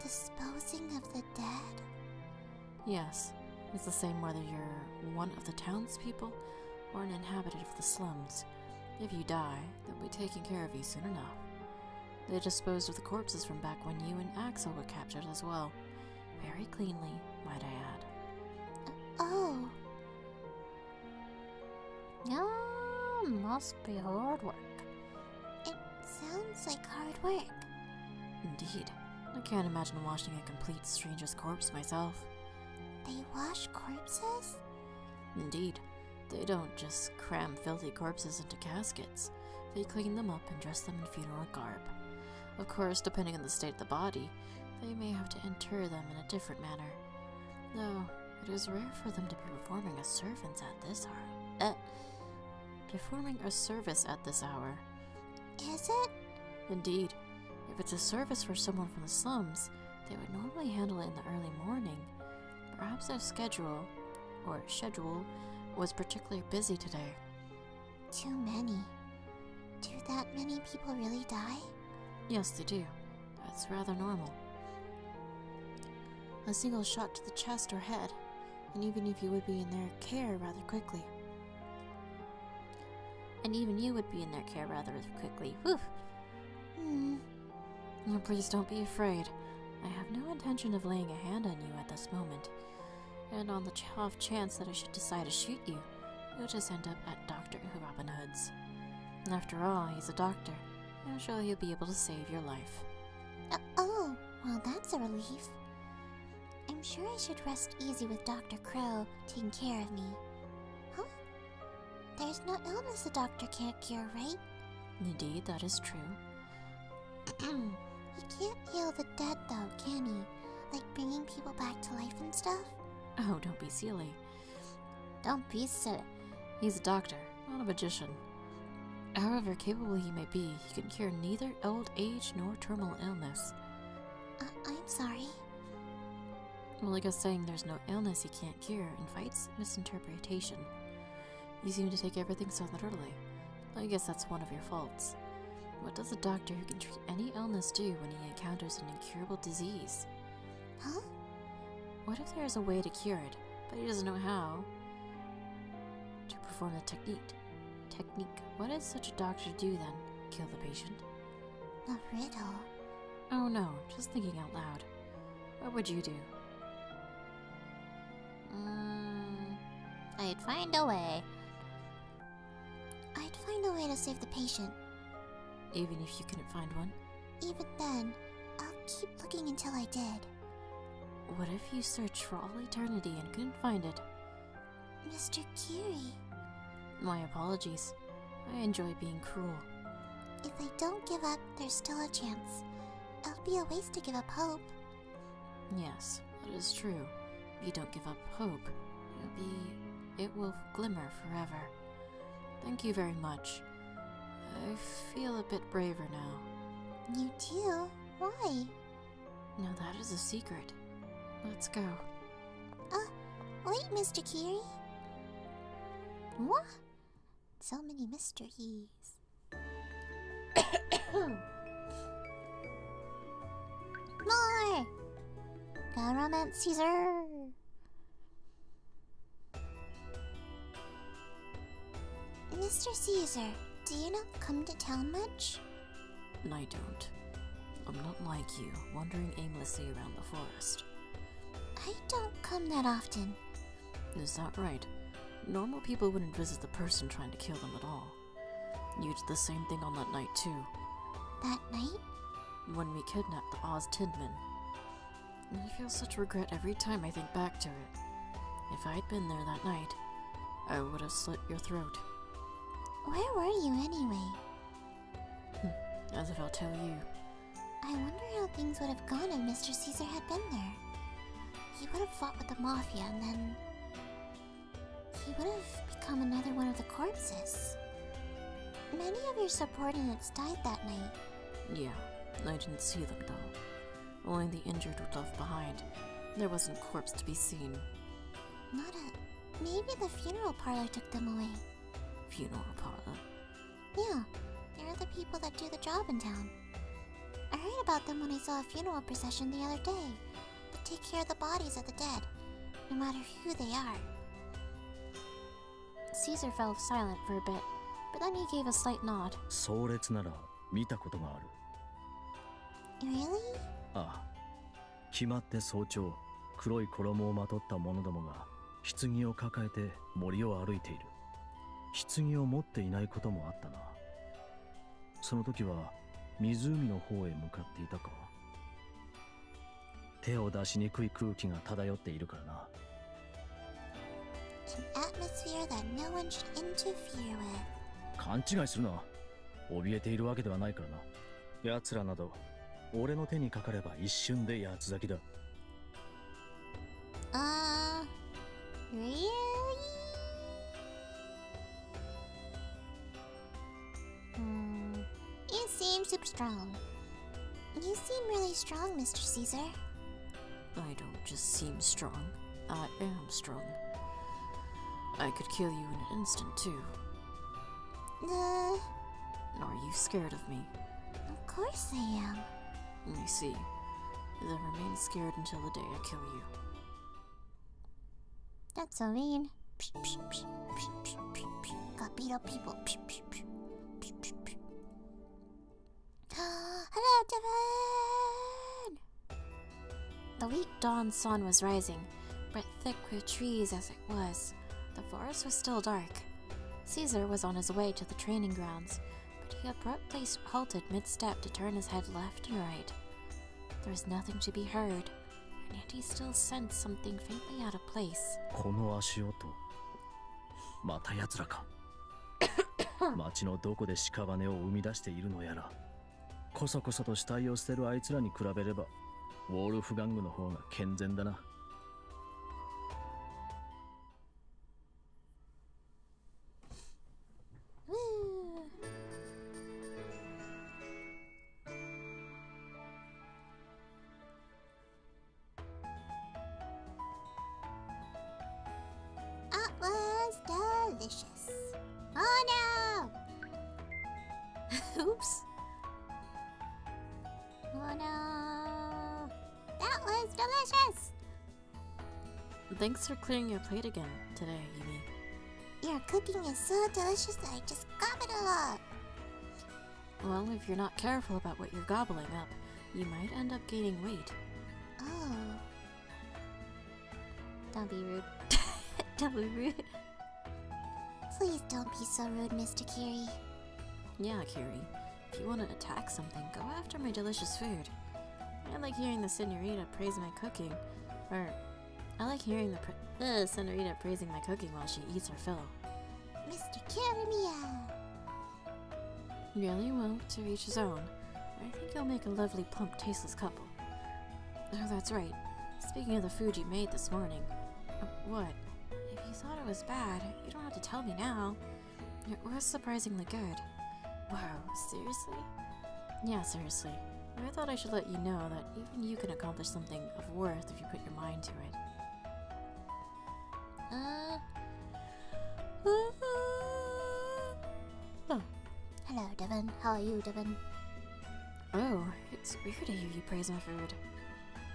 Disposing of the dead? Yes, it's the same whether you're one of the townspeople or an inhabitant of the slums. If you die, they'll be taking care of you soon enough. They disposed of the corpses from back when you and Axel were captured as well. Very cleanly, might I add. Oh. Must be hard work. It sounds like hard work. Indeed. I can't imagine washing a complete stranger's corpse myself. They wash corpses? Indeed. They don't just cram filthy corpses into caskets. They clean them up and dress them in funeral garb. Of course, depending on the state of the body, they may have to inter them in a different manner. Though, it is rare for them to be performing a service at this hour. Performing a service at this hour. Is it? Indeed. If it's a service for someone from the slums, they would normally handle it in the early morning. Perhaps their schedule was particularly busy today. Too many. Do that many people really die? Yes, they do. That's rather normal. A single shot to the chest or head, and even if you would be in their care rather quickly. Whew! Oh, please don't be afraid. I have no intention of laying a hand on you at this moment. And on the off chance that I should decide to shoot you, you'll just end up at Dr. Robin Hood's. After all, he's a doctor. I'm sure he'll be able to save your life. Oh, well, that's a relief. I'm sure I should rest easy with Dr. Crow taking care of me. Huh? There's no illness the doctor can't cure, right? Indeed, that is true. He can't heal the dead, though, can he? Like bringing people back to life and stuff? Oh, don't be silly. Don't be silly. He's a doctor, not a magician. However capable he may be, he can cure neither old age nor terminal illness. I'm sorry. Well, I guess saying there's no illness he can't cure invites misinterpretation. You seem to take everything so literally. I guess that's one of your faults. What does a doctor who can treat any illness do when he encounters an incurable disease? Huh? What if there is a way to cure it, but he doesn't know how to perform the technique? What does such a doctor do then? Kill the patient? A riddle. Oh no, just thinking out loud. What would you do? I'd find a way. I'd find a way to save the patient. Even if you couldn't find one? Even then, I'll keep looking until I did. What if you searched for all eternity and couldn't find it? Mr. Kiri. My apologies. I enjoy being cruel. If I don't give up, there's still a chance. It'll be a waste to give up hope. Yes, that is true. If you don't give up hope, it will glimmer forever. Thank you very much. I feel a bit braver now. You do? Why? Now that is a secret. Let's go. Wait, Mr. Kiri. What? So many mysteries. More! Gotta romance Caesar! Mr. Caesar, do you not come to town much? I don't. I'm not like you, wandering aimlessly around the forest. I don't come that often. Is that right? Normal people wouldn't visit the person trying to kill them at all. You did the same thing on that night too. That night? When we kidnapped the Oz Tinman. I feel such regret every time I think back to it. If I'd been there that night, I would have slit your throat. Where were you anyway? As if I'll tell you. I wonder how things would have gone if Mr. Caesar had been there. He would have fought with the Mafia and then... he would have become another one of the corpses. Many of your subordinates died that night. Yeah, I didn't see them though. Only the injured were left behind. There wasn't a corpse to be seen. Maybe the funeral parlor took them away. Funeral parlor? Yeah, they're the people that do the job in town. I heard about them when I saw a funeral procession the other day. They take care of the bodies of the dead, no matter who they are. Caesar fell silent for a bit, but then he gave a slight nod. 壮烈なら見たことがある。 Really? ああ、決まって早朝、黒い衣をまとった者どもが棺を抱えて森を歩いている。棺を持っていないこともあったな。その時は湖の方へ向かっていたか。手を出しにくい空気が漂っているからな。An atmosphere that no one should interfere with. 勘違いするな。怯えているわけではないからな。奴らなど俺の手にかかれば一瞬で八つ咲きだ。Really? You seem super strong. You seem really strong, Mr. Caesar. I don't just seem strong. I am strong. I could kill you in an instant, too. Are you scared of me? Of course I am. I see. Then remain scared until the day I kill you. That's so mean. Got beat up people. Hello, Devin! The late dawn sun was rising, but thick with trees as it was. The forest was still dark. Caesar was on his way to the training grounds, but he abruptly halted mid-step to turn his head left and right. There was nothing to be heard, and yet he still sensed something faintly out of place. この足音、また奴らか。町のどこで屍を生み出しているのやら。こそこそと死体を捨てるあいつらに比べれば、ウォールフガングの方が健全だな。That was delicious. Oh no! Oops! Oh no! That was delicious! Thanks for clearing your plate again today, Yumi. Your cooking is so delicious that I just gobbled a lot. Well, if you're not careful about what you're gobbling up, you might end up gaining weight. Oh. Don't be rude. Don't be rude. Please don't be so rude, Mr. Kiri. Yeah, Kiri. If you want to attack something, go after my delicious food. I like hearing the senorita praise my cooking. Or, I like hearing the senorita praising my cooking while she eats her fill. Mr. Karamia. Really? Well, to each his own. I think you'll make a lovely, plump, tasteless couple. Oh, that's right. Speaking of the food you made this morning. What? If you thought it was bad, you don't have to tell me now. It was surprisingly good. Wow, seriously? Yeah, seriously. I thought I should let you know that even you can accomplish something of worth if you put your mind to it. Oh. Hello, Devin. How are you, Devin? Oh, it's weird to hear you praise my food.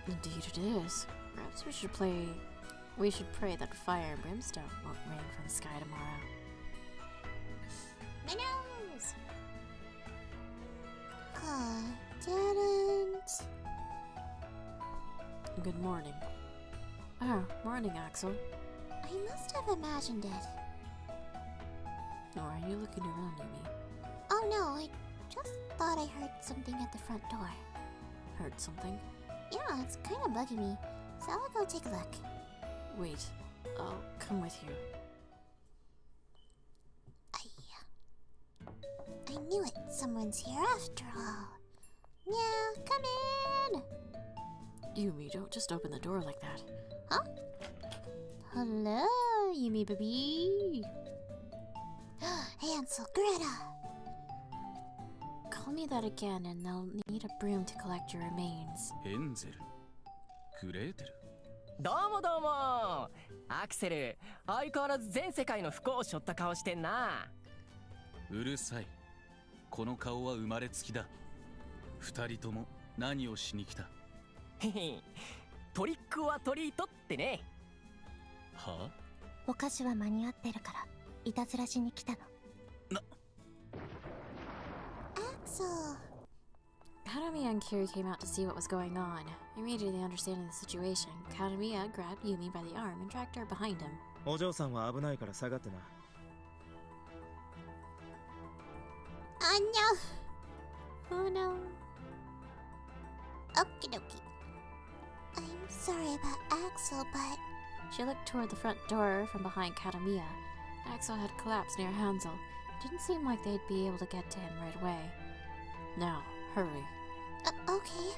Indeed it is. Perhaps we should pray that fire and brimstone won't rain from the sky tomorrow. My nose! Didn't. Good morning. Oh, morning, Axel. I must have imagined it. Or are you looking around, Yumi? Oh no, I just thought I heard something at the front door. Heard something? Yeah, it's kind of bugging me, so I'll go take a look. Wait, I'll come with you. I knew it. Someone's here after all. Yeah, come in. Yumi, don't just open the door like that. Huh? Hello, Yumi baby. Hansel, Greta. Call me that again and they'll need a broom to collect your remains. ヘンゼルグレーテルどうもどうもアクセル相変わらず全世界の不幸を背負った顔してんなうるさいこの顔は生まれつきだ二人とも何をしに来たへへトリックオアトリートってねはお菓子は間に合ってるからいたずらしに来たの。Axel. Kadamiya and Kiri came out to see what was going on. Immediately understanding the situation, Kadamiya grabbed Yumi by the arm and dragged her behind him. お嬢さんは危ないから下がってな。Oh no. Oh no. Okie dokie. I'm sorry about Axel, but She looked toward the front door from behind Kadamiya. Axel had collapsed near Hansel. It didn't seem like they'd be able to get to him right away. Now, hurry. Okay.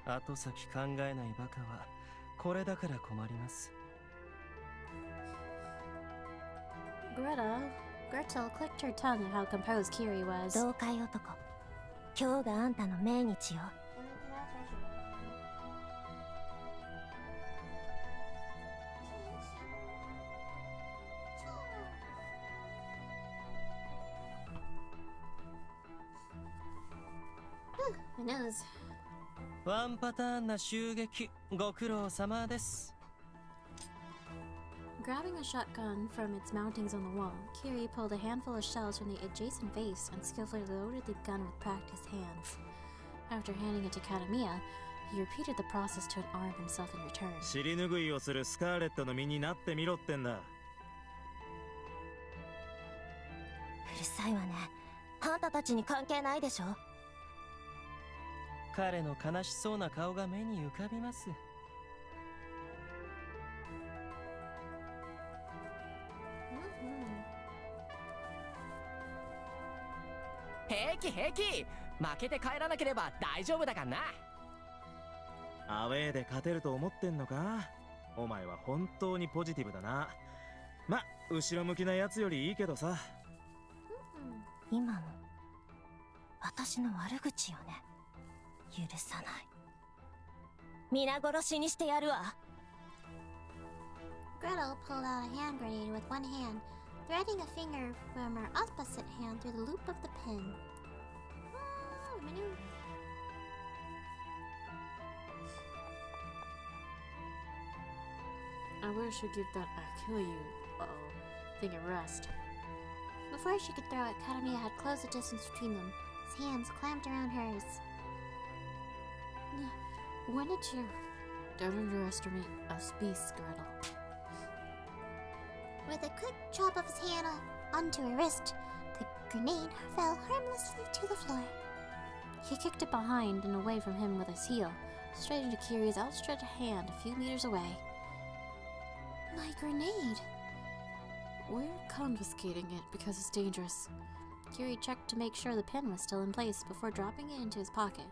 後先考えないバカはこれだから困ります Gretel clicked her tongue at how composed Kiri was. 同会男。今日があんたの命日よ。My nose. ワンパターンな襲撃、ご苦労様です。Grabbing a shotgun from its mountings on the wall, Kiri pulled a handful of shells from the adjacent vase and skillfully loaded the gun with practiced hands. After handing it to Kadamiya, he repeated the process to arm himself in return. 尻拭いをするスカーレットの身になってみろってんだ。うるさいわね。あんたたちに関係ないでしょ。彼の悲しそうな顔が目に浮かびます。平気平気、負けて帰らなければ大丈夫だからな。アウェーで勝てると思ってんのか。お前は本当にポジティブだな。ま、後ろ向きなやつよりいいけどさ。今の私の悪口よね。許さない。皆殺しにしてやるわ。 Gretel pulled out a hand grenade with one hand, threading a finger from her opposite hand through the loop of the pin. Oh, maneuver. I wish you'd give that I kill you thing a rest. Before she could throw it, Kadamiya had closed the distance between them. His hands clamped around hers. When did you... Don't underestimate us beasts, Gretel. With a quick chop of his hand onto her wrist, the grenade fell harmlessly to the floor. He kicked it behind and away from him with his heel, straight into Kiri's outstretched hand a few meters away. My grenade! We're confiscating it because it's dangerous. Kiri checked to make sure the pin was still in place before dropping it into his pocket.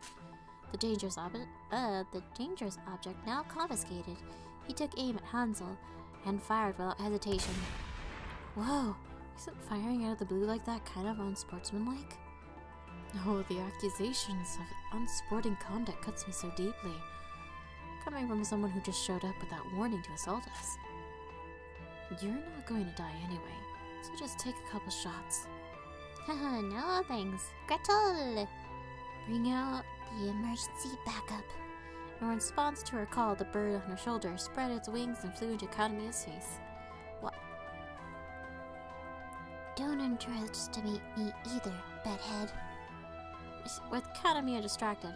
The dangerous object now confiscated, he took aim at Hansel and fired without hesitation. Whoa, isn't firing out of the blue like that kind of unsportsmanlike? Oh, the accusations of unsporting conduct cuts me so deeply. Coming from someone who just showed up without warning to assault us. You're not going to die anyway, so just take a couple shots. Haha, no thanks. Gretel! Bring out the emergency backup. In response to her call, the bird on her shoulder spread its wings and flew into Kadamiya's face. What? Don't underestimate me either, bedhead. With Kadamiya distracted,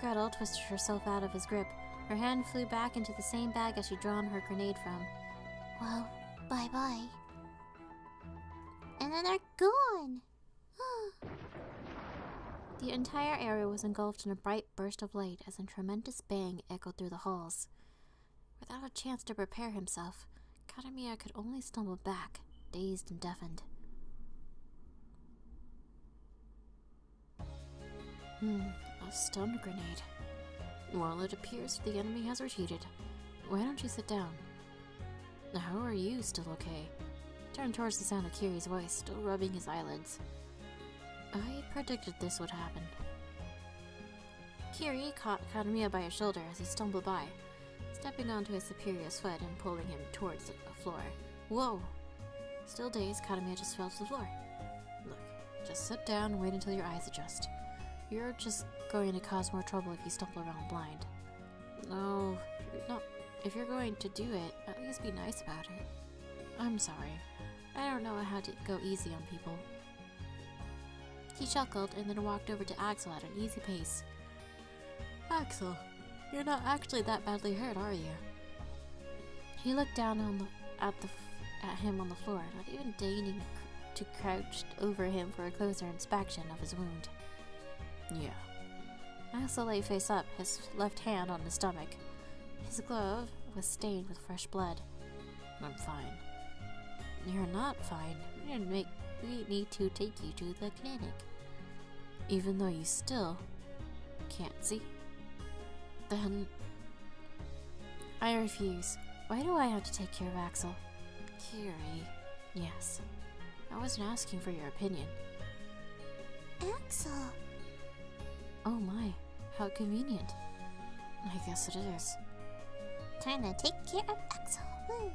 Gretel twisted herself out of his grip. Her hand flew back into the same bag as she'd drawn her grenade from. Well, bye-bye. And then they're gone! The entire area was engulfed in a bright burst of light as a tremendous bang echoed through the halls. Without a chance to prepare himself, Kadamiya could only stumble back, dazed and deafened. A stun grenade. Well, it appears the enemy has retreated. Why don't you sit down? How are you still okay? Turned towards the sound of Kiri's voice, still rubbing his eyelids. I predicted this would happen. Kiri caught Kadamiya by his shoulder as he stumbled by, stepping onto his superior's foot and pulling him towards the floor. Whoa! Still dazed, Kadamiya just fell to the floor. Look, just sit down and wait until your eyes adjust. You're just going to cause more trouble if you stumble around blind. No, if you're going to do it, at least be nice about it. I'm sorry. I don't know how to go easy on people. He chuckled and then walked over to Axel at an easy pace. Axel, you're not actually that badly hurt, are you? He looked down at him on the floor, not even deigning to crouch over him for a closer inspection of his wound. Yeah. Axel lay face up, his left hand on his stomach. His glove was stained with fresh blood. I'm fine. You're not fine. We need to take you to the clinic. Even though you still can't see. Then I refuse. Why do I have to take care of Axel? Kiri. Yes. I wasn't asking for your opinion. Axel! Oh my, how convenient. I guess it is. Time to take care of Axel. Woo.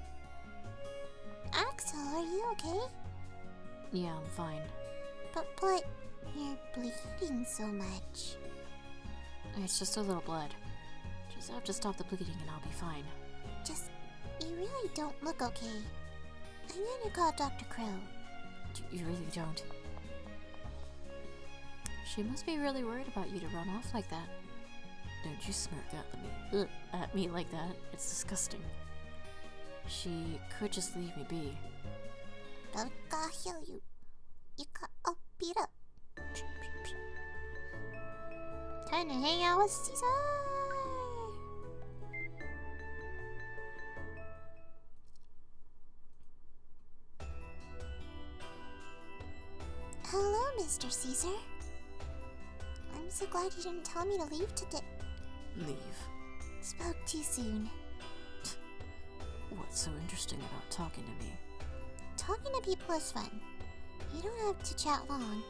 Axel, are you okay? Yeah, I'm fine. But you're bleeding so much. It's just a little blood. Just have to stop the bleeding and I'll be fine. Just, you really don't look okay. I'm gonna call Dr. Crow. You really don't. She must be really worried about you to run off like that. Don't you smirk at me like that. It's disgusting. She could just leave me be. Don't go heal you. You got all beat up. Time to hang out with Caesar. Hello, Mr. Caesar. I'm so glad you didn't tell me to leave today. Leave? Spoke too soon. What's so interesting about talking to me? Talking to people is fun. You don't have to chat long.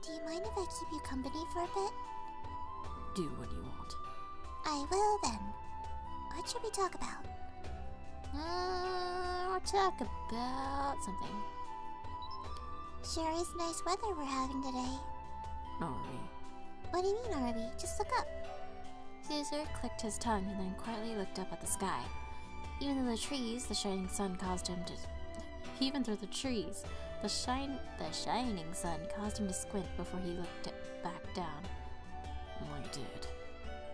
Do you mind if I keep you company for a bit? Do what you want. I will then. What should we talk about? We'll talk about something. Sure is nice weather we're having today. Are we? What do you mean, are we? Just look up. Caesar clicked his tongue and then quietly looked up at the sky. Even through the trees, the shining sun caused him to... Even through the trees, the shining sun caused him to squint before he looked back down. I did.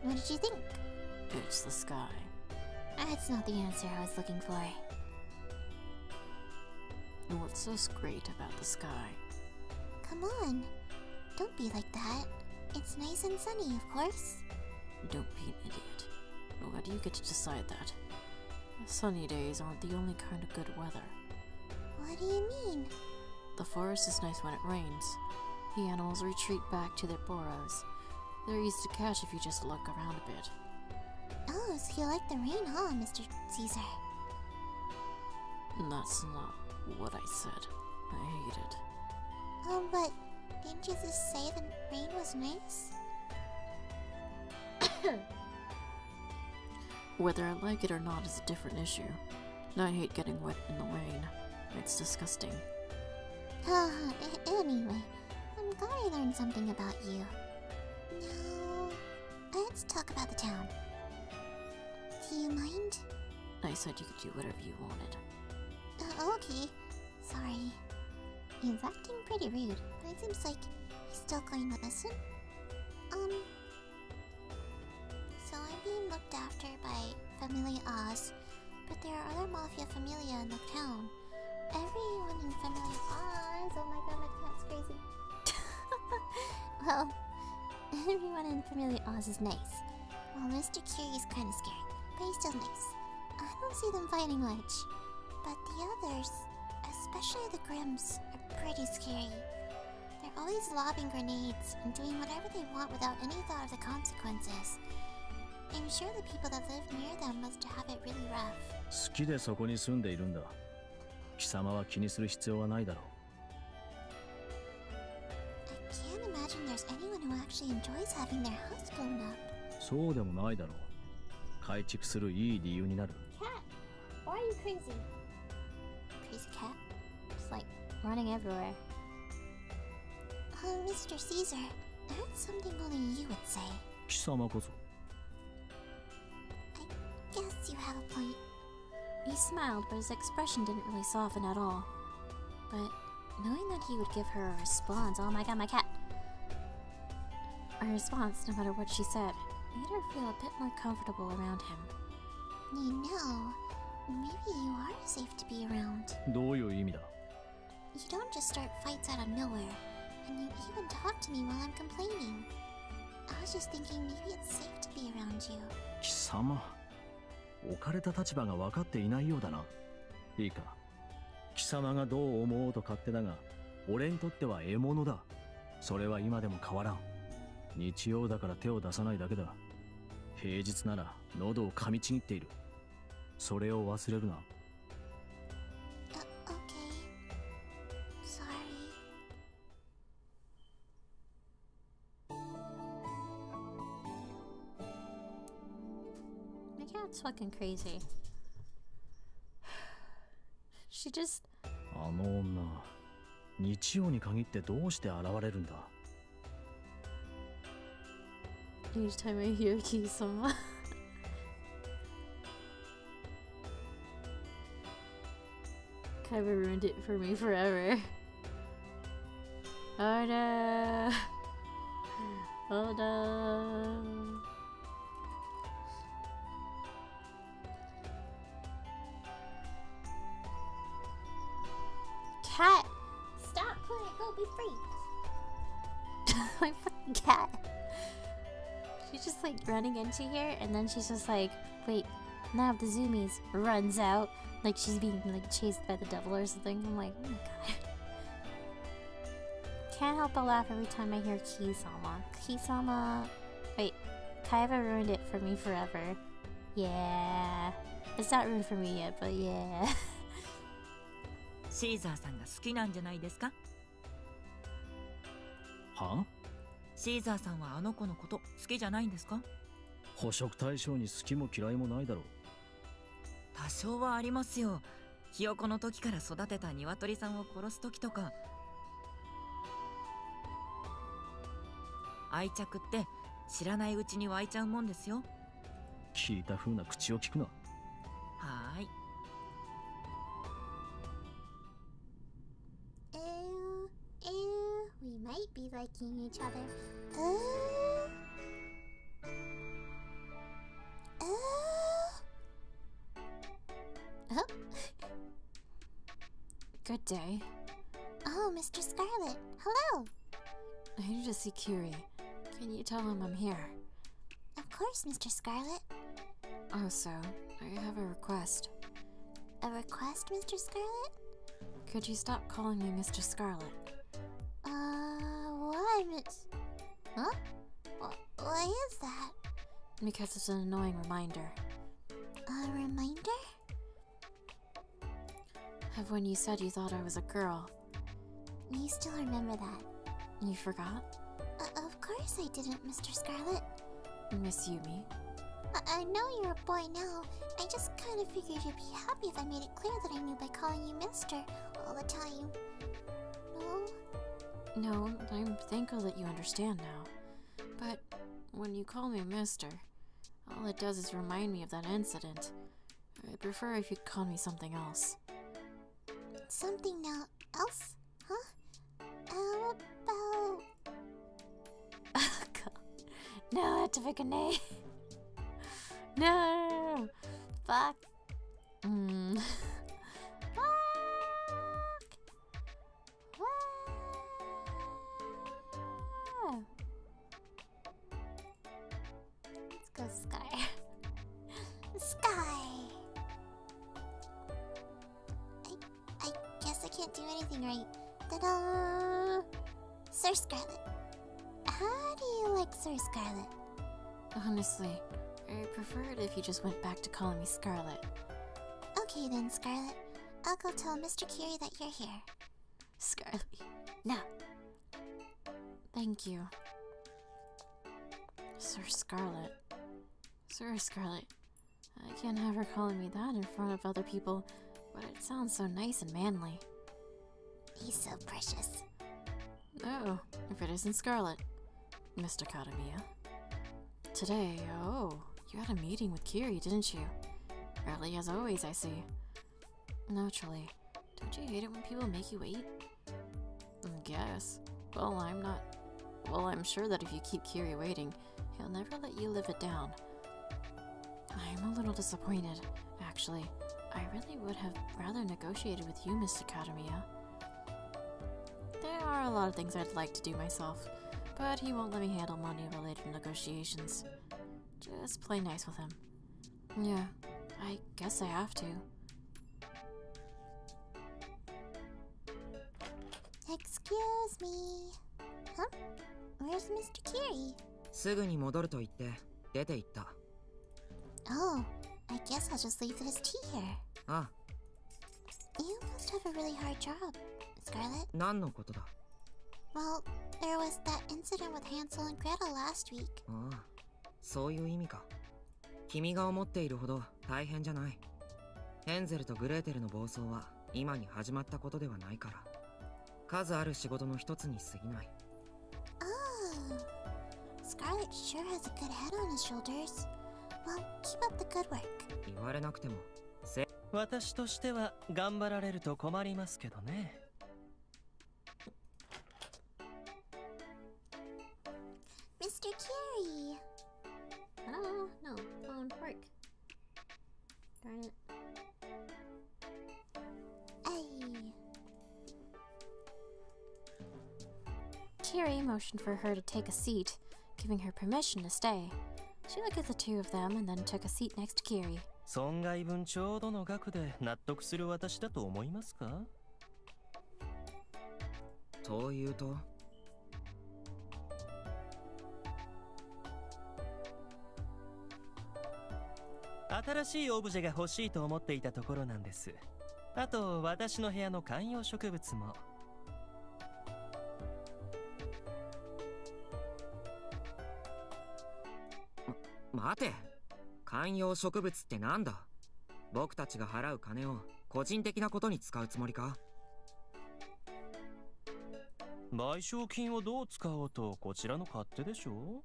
What did you think? It's the sky. That's not the answer I was looking for. What's so great about the sky? Come on. Don't be like that. It's nice and sunny, of course. Don't be an idiot. Why do you get to decide that? Sunny days aren't the only kind of good weather. What do you mean? The forest is nice when it rains. The animals retreat back to their burrows. They're easy to catch if you just look around a bit. Oh, so you like the rain, huh, Mr. Caesar? That's not what I said. I hate it. But didn't you just say the rain was nice? Whether I like it or not is a different issue. I hate getting wet in the rain. It's disgusting. Anyway, I'm glad I learned something about you. Now, let's talk about the town. Do you mind? I said you could do whatever you wanted. Okay. Sorry. He's acting pretty rude, but it seems like he's still going to listen. So I'm being looked after by Familia Oz, but there are other Mafia Familia in the town. Everyone in Familia Oz... Oh my god, my cat's crazy. Well, everyone in Familia Oz is nice. Well, Mr. Curie is kind of scary, but he's still nice. I don't see them fighting much. But the others, especially the Grims, are pretty scary. They're always lobbing grenades and doing whatever they want without any thought of the consequences. I'm sure the people that live near them must have it really rough. 好きでそこに住んでいるんだ。貴様は気にする必要はないだろう。I can't imagine there's anyone who actually enjoys having their house blown up. そうでもないだろう。改築するいい理由になる。Cat, why are you crazy? Crazy cat? Just like running everywhere. Mr. Caesar, that's something only you would say. 貴様こそ。I guess you have a point. He smiled, but his expression didn't really soften at all. But knowing that he would give her a response, oh my god, my cat! A response, no matter what she said, made her feel a bit more comfortable around him. You know, maybe you are safe to be around. どういう意味だ？ You don't just start fights out of nowhere, and you even talk to me while I'm complaining. I was just thinking maybe it's safe to be around you. 貴様、置かれた立場が分かっていないようだな。いいか、貴様がどう思おうと勝手だが、俺にとっては獲物だ。それは今でも変わらん。日曜だから手を出さないだけだ。平日なら喉を噛みちぎっている。それを忘れるな。Okay. Sorry. My cat's fucking crazy. She just... あの女、日曜に限ってどうして現れるんだ？ Each time I hear Kisama. Kaiba ruined it for me forever. Oh no! Oh no! Cat! Stop playing, go be free! My fucking cat. She's just like running into here, and then she's just like, wait, now the zoomies, runs out like she's being like chased by the devil or something. I'm like, oh my god. Can't help but laugh every time I hear Kisama. Kisama. Wait, Kaiba ruined it for me forever. Yeah. It's not ruined for me yet, but yeah. シーザーさんが好きなんじゃないですか？は？シーザーさんはあの子のこと好きじゃないんですか？捕食対象に好きも嫌いもないだろう。多少はありますよ。ひよこの時から育てた鶏さんを殺す時とか。愛着って知らないうちに湧いちゃうもんですよ。聞いた風な口を聞くな。はーい。We might be liking each other. Oh. Good day. Oh, Mr. Scarlet. Hello. I need to see Kiri. Can you tell him I'm here? Of course, Mr. Scarlet. Also, I have a request. A request, Mr. Scarlet? Could you stop calling me Mr. Scarlet? Why, Miss... Huh? Why is that? Because it's an annoying reminder A reminder? of when you said you thought I was a girl. You still remember that? You forgot? Of course I didn't, Mr. Scarlet. Miss Yumi. I know you're a boy now. I just kind of figured you'd be happy if I made it clear that I knew by calling you Mister all the time. No? No, I'm thankful that you understand now. But when you call me Mister, all it does is remind me of that incident. I'd prefer if you'd call me something else. Something else? Huh? How about... No, I had to pick a name. No! Fuck. Let's go Sky. Sky! I guess I can't do anything right. Ta-da! Sir Scarlet. How do you like Sir Scarlet? Honestly, I'd prefer it if you just went back to calling me Scarlet. Okay then, Scarlet. I'll go tell Mr. Kiri that you're here. Scarlet. No. Thank you. Sir Scarlet. Sir Scarlet. I can't have her calling me that in front of other people, but it sounds so nice and manly. He's so precious. Oh, if it isn't Scarlet. Mr. Kadamiya. Today, oh, you had a meeting with Kiri, didn't you? Early as always, I see. Naturally. Don't you hate it when people make you wait? Guess. Well, I'm sure that if you keep Kiri waiting, he'll never let you live it down. I'm a little disappointed, actually. I really would have rather negotiated with you, Mr. Kadamiya. There are a lot of things I'd like to do myself, but he won't let me handle money-related negotiations. Just play nice with him. Yeah, I guess I have to. Excuse me. Huh? Where's Mr. Kiri? すぐに戻ると言って出て行った。Oh, I guess I'll just leave his tea here. あ、You must have a really hard job, Scarlet. 何のことだ？ Well, there was that incident with Hansel and Gretel last week. ああ、そういう意味か。君が思っているほど大変じゃない。ヘンゼルとグレーテルの暴走は今に始まったことではないから。数ある仕事の一つに過ぎない。Oh, Scarlet sure has a good head on his shoulders. Well, keep up the good work. 言われなくても私としては頑張られると困りますけどね。Mr. Carey! Oh, no. Phone work. Darn it. Ay. Kiri motioned for her to take a seat, giving her permission to stay. She looked at the two of them and then took a seat next to Kiri. 損害分ちょうどの額で納得する私だと思いますか？というと新しいオブジェが欲しいと思っていたところなんです。あと私の部屋の観葉植物も。待て、観葉植物ってなんだ？僕たちが払う金を個人的なことに使うつもりか？賠償金をどう使おうとこちらの勝手でしょ？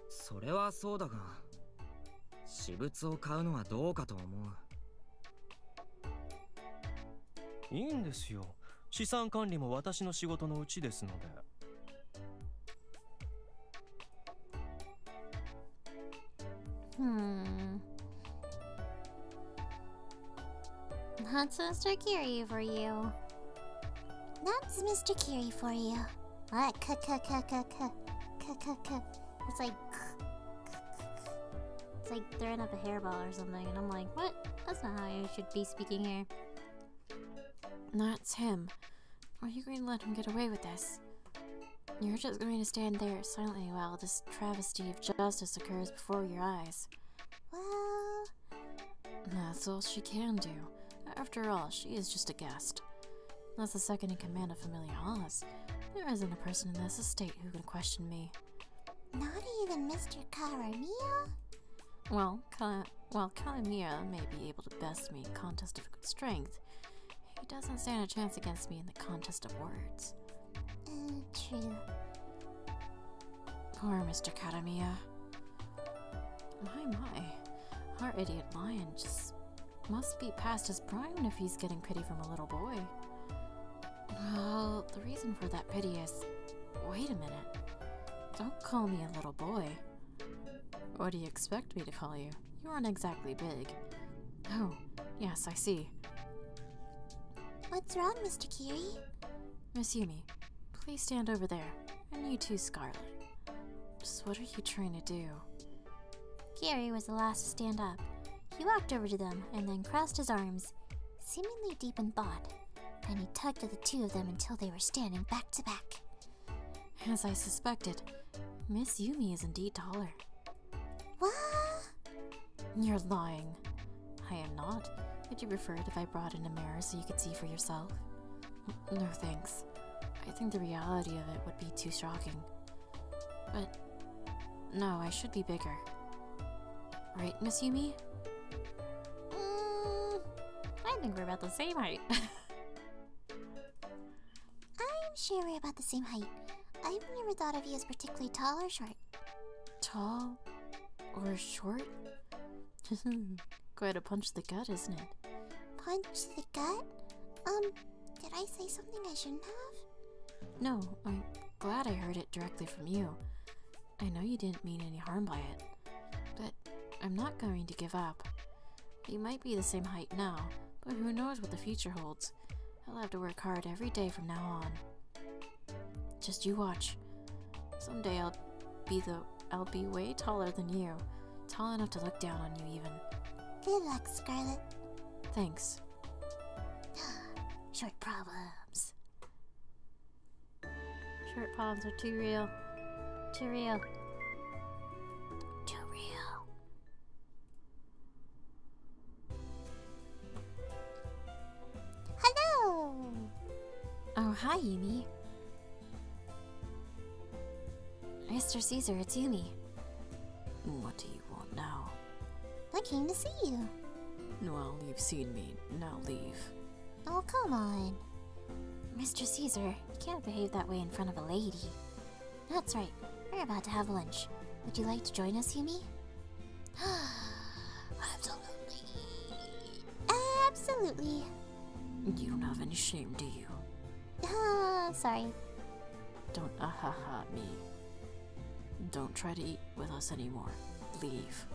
それはそうだが、私物を買うのはどうかと思う。いいんですよ。資産管理も私の仕事のうちですので。That's Mr. Kiri for you. That's Mr. Carey for you. What? It's like... It's like throwing up a hairball or something, and I'm like, what? That's not how you should be speaking here. That's him. Are you going to let him get away with this? You're just going to stand there silently while this travesty of justice occurs before your eyes. Well... That's all she can do. After all, she is just a guest. As the second in command of Familia Oz, there isn't a person in this estate who can question me. Not even Mr. Karamia? Well, Kalamiya may be able to best me in contest of strength, he doesn't stand a chance against me in the contest of words. True. Poor Mr. Kalamiya. My. Our idiot lion just must be past his prime if he's getting pity from a little boy. Well, the reason for that pity is... Wait a minute. Don't call me a little boy. What do you expect me to call you? You aren't exactly big. Oh, yes, I see. What's wrong, Mr. Carey? Miss Yumi, please stand over there. And you too, Scarlet. Just what are you trying to do? Carey was the last to stand up. He walked over to them and then crossed his arms, seemingly deep in thought. Then he tugged at the two of them until they were standing back to back. As I suspected, Miss Yumi is indeed taller. What? You're lying. I am not. Would you prefer it if I brought in a mirror so you could see for yourself? No thanks. I think the reality of it would be too shocking. But no, I should be bigger. Right, Miss Yumi? I think we're about the same height. I'm sure we're about the same height. I've never thought of you as particularly tall or short. Tall? Or short? Quite a punch to the gut, isn't it? Punch to the gut? Did I say something I shouldn't have? No, I'm glad I heard it directly from you. I know you didn't mean any harm by it. But I'm not going to give up. You might be the same height now, but who knows what the future holds. I'll have to work hard every day from now on. Just you watch. Someday I'll be way taller than you. Tall enough to look down on you even. Good luck, Scarlet. Thanks. Short problems. Short problems are too real. Too real. Too real. Hello! Oh, hi, Yumi. Mr. Caesar, it's Yumi. What do you want now? I came to see you. Well, you've seen me. Now leave. Oh, come on. Mr. Caesar, you can't behave that way in front of a lady. That's right, we're about to have lunch. Would you like to join us, Yumi? Absolutely. Absolutely. You don't have any shame, do you? Sorry. Don't ahaha me. Don't try to eat with us anymore. Leave.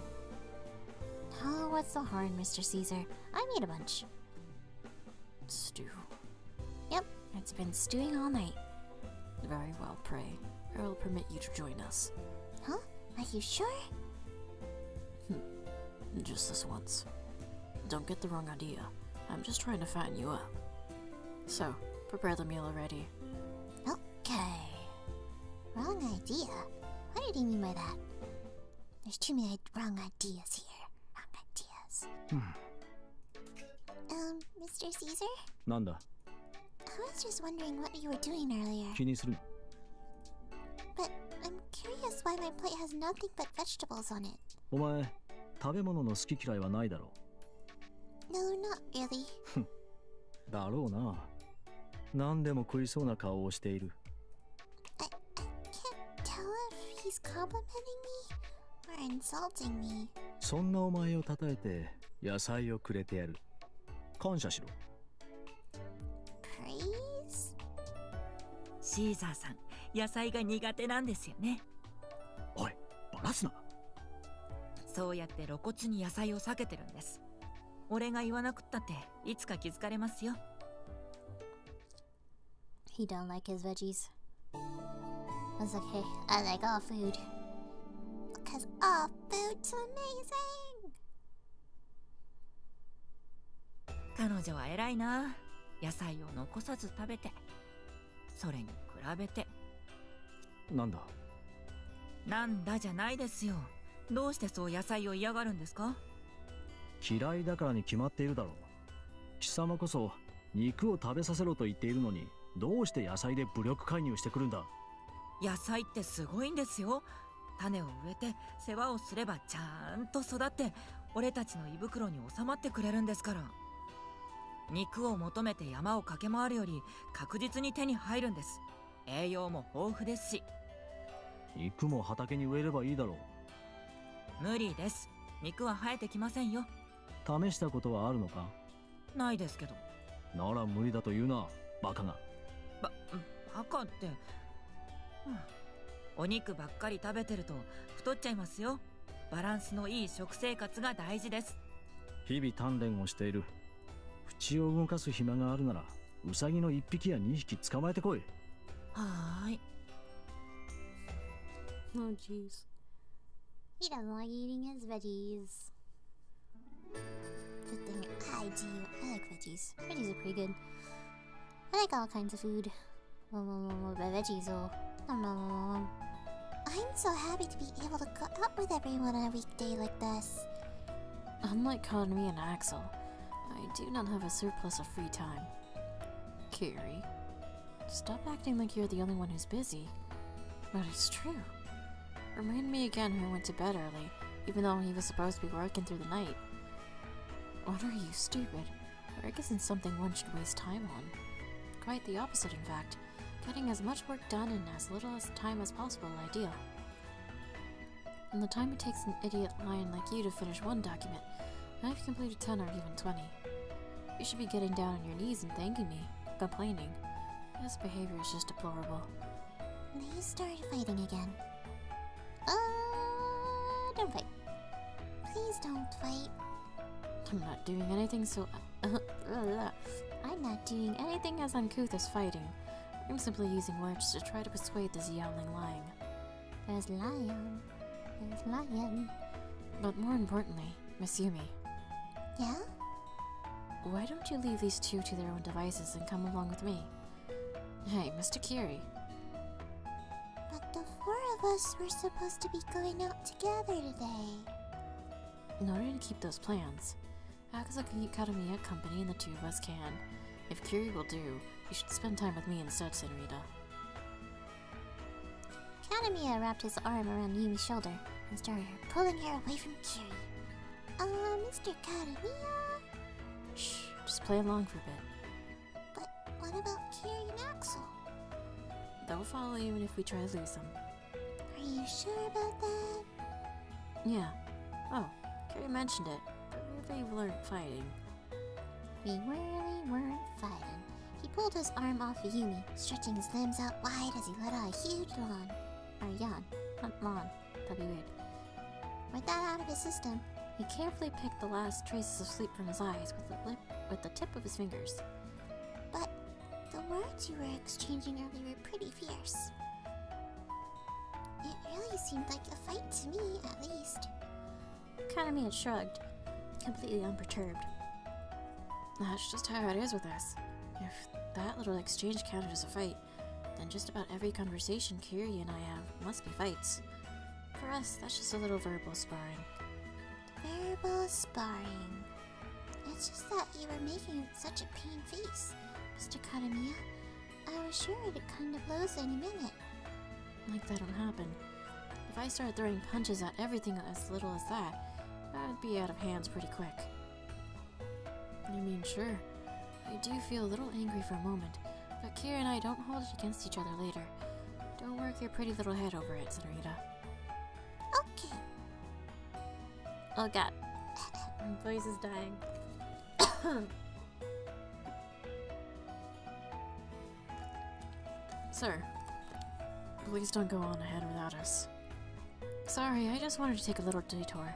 Oh, what's the harm, Mr. Caesar? I made a bunch. Stew. Yep, it's been stewing all night. Very well, pray. I will permit you to join us. Huh? Are you sure? Just this once. Don't get the wrong idea. I'm just trying to fatten you up. So, prepare the meal already. Okay. Wrong idea? What did he mean by that? There's too many wrong ideas here. Wrong ideas. Mr. Caesar? なんだ I was just wondering what you were doing earlier. 気にする But I'm curious why my plate has nothing but vegetables on it. お前食べ物の好き嫌いはないだろ No, not really. うだろうな何でも食いそうな顔をしている I can't tell if he's complimenting me or insulting me. そんなお前をたたえて野菜をくれてやる感謝しろ Praise? シーザーさん、野菜が苦手なんですよね。おいバラすなそうやって露骨に野菜を避けてるんです。俺が言わなくったっていつか気づかれますよ。He don't like his veggies. That's okay. I like all food. Because all food's amazing! 彼女は偉いな。野菜を残さず食べて。それに比べて。なんだなんだじゃないですよ。どうしてそう野菜を嫌がるんですか？嫌いだからに決まっているだろう貴様こそ肉を食べさせろと言っているのにどうして野菜で武力介入してくるんだ野菜ってすごいんですよ。種を植えて世話をすればちゃんと育って俺たちの胃袋に収まってくれるんですから。肉を求めて山を駆け回るより確実に手に入るんです。栄養も豊富ですし。肉も畑に植えればいいだろう無理です。肉は生えてきませんよ。試したことはあるのかないですけど。なら無理だと言うなバカがバカって、お肉ばっかり食べてると太っちゃいますよ。バランスのいい食生活が大事です。日々鍛錬をしている口を動かす暇があるならウサギの1匹や2匹捕まえてこいはーい。 Oh, jeez. He doesn't like eating his veggies. Good thing I do. I like veggies. Veggies are pretty good. I like all kinds of food. Veggies, oh. I'm so happy to be able to go out with everyone on a weekday like this. Unlike Kanmi and Axel, I do not have a surplus of free time. Carrie, stop acting like you're the only one who's busy. But it's true. Remind me again who went to bed early, even though he was supposed to be working through the night. What are you, stupid? Work isn't something one should waste time on. Quite the opposite, in fact. Getting as much work done in as little time as possible is ideal. And the time it takes an idiot lion like you to finish one document, I've completed 10 or even 20. You should be getting down on your knees and thanking me, complaining. This behavior is just deplorable. They started fighting again. Don't fight. Please don't fight. I'm not doing anything so... I'm not doing anything as uncouth as fighting. I'm simply using words to try to persuade this yowling lion. There's lion. There's lion. But more importantly, Miss Yumi, Yeah? why don't you leave these two to their own devices and come along with me? Hey, Mr. Kiri. But the four of us were supposed to be going out together today. In order to keep those plans, Axel can keep Karamiya company and the two of us can. If Kiri will do, you should spend time with me instead, Senorita. Kanamiya wrapped his arm around Yumi's shoulder and started pulling her away from Kiri. Mr. Kanamiya? Shh, just play along for a bit. But what about Kiri They'll follow even if we try to lose them. Are you sure about that? Yeah. Oh, Carrie mentioned it, but we really weren't fighting. We really weren't fighting. He pulled his arm off of Yumi, stretching his limbs out wide as he let out a huge yawn. Not lawn. That'd be weird. With that out of his system, He carefully picked the last traces of sleep from his eyes with the tip of his fingers. but the words you were exchanging earlier were pretty fierce. It really seemed like a fight to me, at least. Kaname had shrugged, completely unperturbed. That's just how it is with us. If that little exchange counted as a fight, then just about every conversation Kiri and I have must be fights. For us, that's just a little verbal sparring. Verbal sparring. It's just that you were making such a pain face, Mr. Kadamiya. I was sure it'd come to blows any minute. Like that don't happen. If I started throwing punches at everything as little as that, I'd be out of hands pretty quick. I mean, sure, I do feel a little angry for a moment, but Kira and I don't hold it against each other later. Don't work your pretty little head over it, Senorita. Okay. Oh god. My voice is dying. Sir, please don't go on ahead without us. Sorry, I just wanted to take a little detour.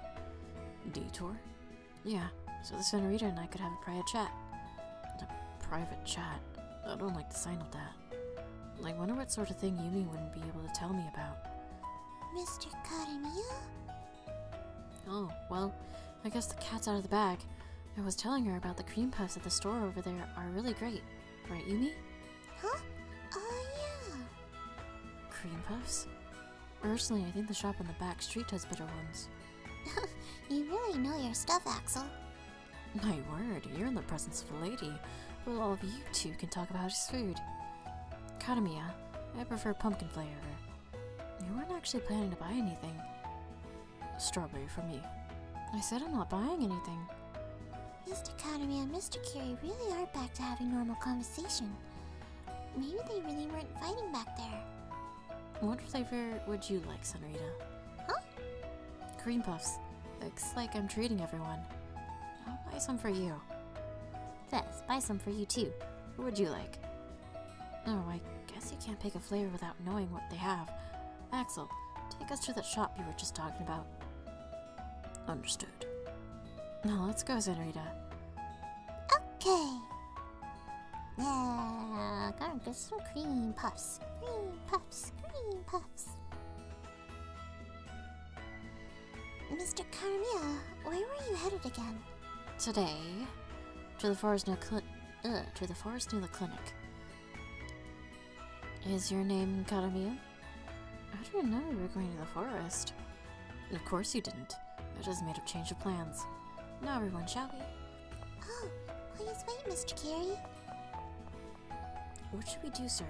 Detour? Yeah, so the Senorita and I could have a private chat. A private chat? I don't like the sign of that. I wonder what sort of thing Yumi wouldn't be able to tell me about. Mr. Kadamiya? Oh, well, I guess the cat's out of the bag. I was telling her about the cream puffs at the store over there are really great. Right, Yumi? Huh? Oh, yeah. Cream puffs? Personally, I think the shop on the back street has better ones. You really know your stuff, Axel. My word, you're in the presence of a lady. Well, all of you two can talk about his food. Kadamiya, I prefer pumpkin flavor. You weren't actually planning to buy anything. Strawberry for me. I said I'm not buying anything. Mr. Kadamiya and Mr. Kiri really are back to having normal conversation. Maybe they really weren't fighting back there. What flavor would you like, Senorita? Huh? Cream puffs. Looks like I'm treating everyone. I'll buy some for you. Yes, buy some for you too. What would you like? Oh, I guess you can't pick a flavor without knowing what they have. Axel, take us to that shop you were just talking about. Understood. Now let's go, Senorita. Okay. Yeah, gotta get some cream puffs. Cream puffs, cream puffs. Mr. Kadamiya, where were you headed again? Today, to the forest near the clinic. Is your name Kadamiya? I didn't know we were going to the forest. Of course you didn't. I just made a change of plans. Now everyone, shall we? Oh, please wait, Mr. Kiri. What should we do, sir?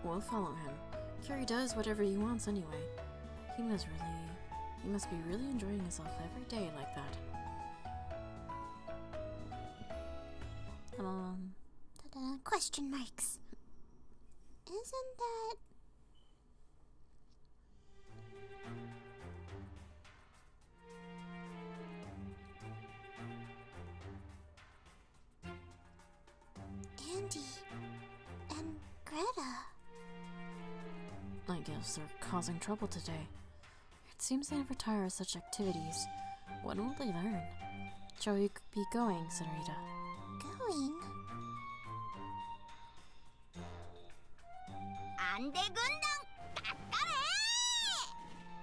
We'll follow him. Kiri does whatever he wants anyway. He must be really enjoying himself every day like that. Ta-da, question marks. Isn't that... Andy and Greta? I guess they're causing trouble today. It seems they never tire of such activities. When will they learn? Shall we be going, Senorita? Going? アンデ軍団かっかれ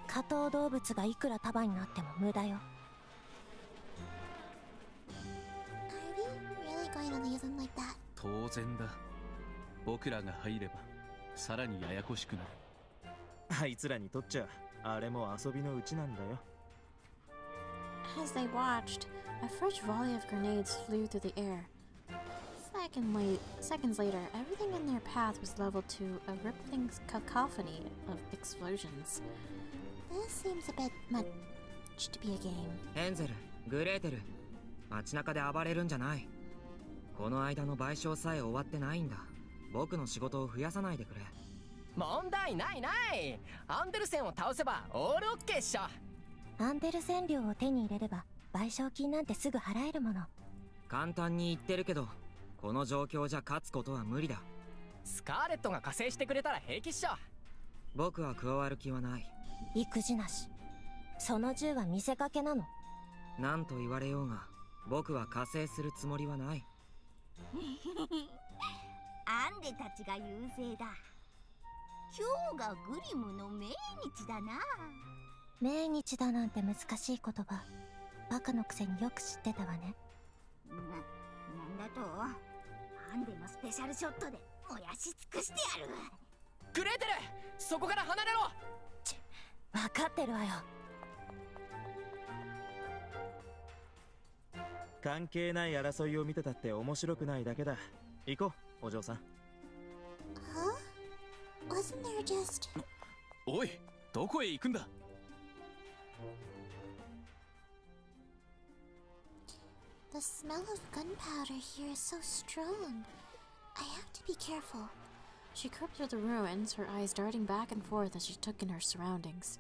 下等動物がいくら束になっても無駄よ。 Are we really going to leave them like that? 当然だ。僕らが入ればさらにややこしくなる。あいつらにとっちゃあれも遊びのうちなんだよ。 As they watched, a fresh volley of grenades flew through the air. Seconds later, everything in their path was leveled to a rippling cacophony of explosions. This seems a bit much to be a game. ヘンゼル、グレーテル、街中で暴れるんじゃない。この間の賠償さえ終わってないんだ。僕の仕事を増やさないでくれ。問題ないない。アンデルセンを倒せばオールオッケーっしょ。アンデルセン領を手に入れれば賠償金なんてすぐ払えるもの。簡単に言ってるけど、この状況じゃ勝つことは無理だ。スカーレットが加勢してくれたら平気っしょ。僕は加わる気はない。育児なし。その銃は見せかけなの。何と言われようが、僕は加勢するつもりはない。アンデたちが優勢だ。今日がグリムの命日だな。命日だなんて難しい言葉、バカのくせによく知ってたわね。なんだと？アンデのスペシャルショットで燃やし尽くしてやる。グレーテル、そこから離れろ。分かってるわよ。関係ない争いを見てたって面白くないだけだ。行こう、お嬢さん。Wasn't there just... おい、どこへ行くんだ。The smell of gunpowder here is so strong. I have to be careful. She crept through the ruins, her eyes darting back and forth as she took in her surroundings.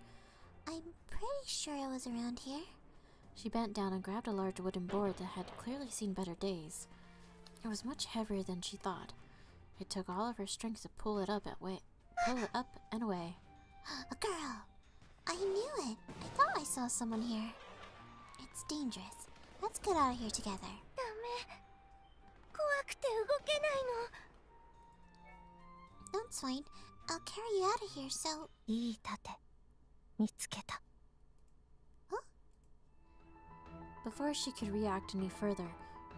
I'm pretty sure I was around here. She bent down and grabbed a large wooden board that had clearly seen better days. It was much heavier than she thought. It took all of her strength to pull it up and away. A girl! I knew it! I thought I saw someone here. It's dangerous. Let's get out of here together. ダメ。怖くて動けないの。That's fine. I'll carry you out of here, so... いい盾。見つけた。Before she could react any further,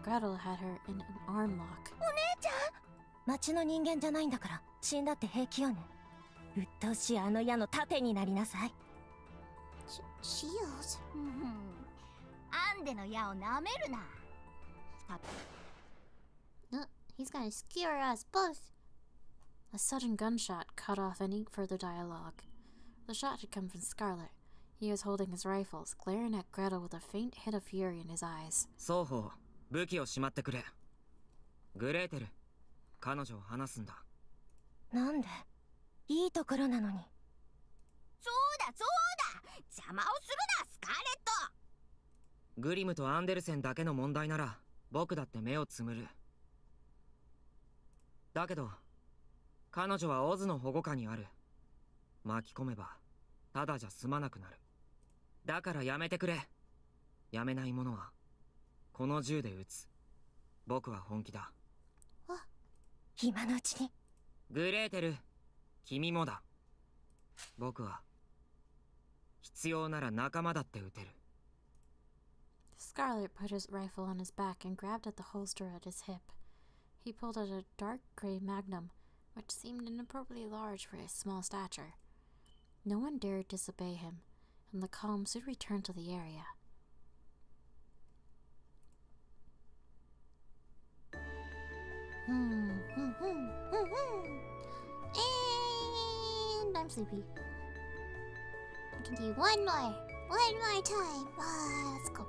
Gretel had her in an arm lock. お姉ちゃん！町の人間じゃないんだから、死んだって平気よね。鬱陶しいあの矢の盾になりなさい。Shield? アンデの矢を舐めるな。He's gonna skewer us both. A sudden gunshot cut off any further dialogue. The shot had come from Scarlet. He was holding his rifles, glaring at Gretel with a faint hint of fury in his eyes. 双方、武器をしまってくれ。グレーテル、彼女を離すんだ。なんで？いいところなのに。そうだそうだ！邪魔をするな、スカーレット！グリムとアンデルセンだけの問題なら、僕だって目をつむる。だけど、彼女はオズの保護下にある。巻き込めば、ただじゃ済まなくなる。だからやめてくれ。やめないものは、この銃で撃つ。僕は本気だ。今のうちに。グレーテル、君もだ。僕は、必要なら仲間だって撃てる。Scarlet put his rifle on his back and grabbed at the holster at his hip. He pulled out a dark gray magnum, which seemed inappropriately large for his small stature. No one dared disobey him, and the calm soon returned to the area. And I'm sleepy. I can do one more time. Let's go.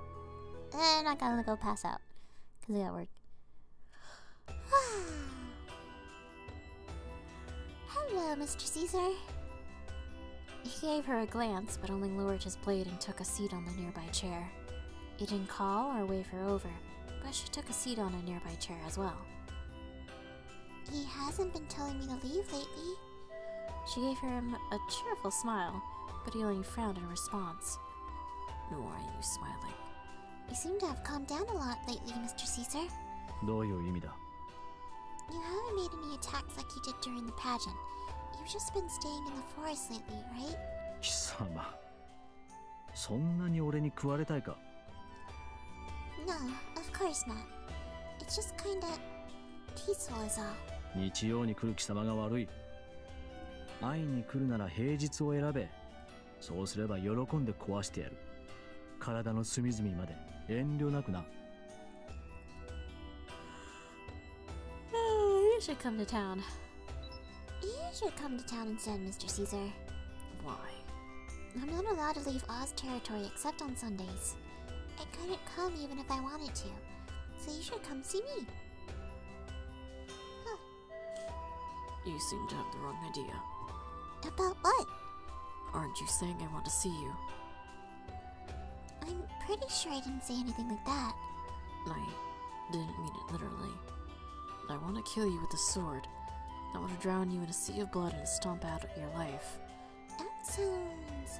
And I gotta go pass out because I got work. Hello, Mr. Caesar. He gave her a glance, but only lowered his blade and took a seat on the nearby chair. He didn't call or wave her over, but she took a seat on a nearby chair as well. He hasn't been telling me to leave lately. She gave him a cheerful smile, but he only frowned in response. Nor are you smiling. You seem to have calmed down a lot lately, Mr. Caesar. どういう意味だ？ You haven't made any attacks like you did during the pageant. You've just been staying in the forest lately, right? 貴様、そんなに俺に食われたいか？ No, of course not. It's just kinda peaceful is all. 日曜に来る貴様が悪い。会いに来るなら平日を選べ。そうすれば喜んで壊してやる。体の隅々まで遠慮なくな。You should come to town. You should come to town instead, Mr. Caesar. Why? I'm not allowed to leave Oz territory except on Sundays. I couldn't come even if I wanted to, so you should come see me. You seem to have the wrong idea. About what? Aren't you saying I want to see you? I'm pretty sure I didn't say anything like that. I didn't mean it literally. I want to kill you with a sword. I want to drown you in a sea of blood and stomp out your life. That sounds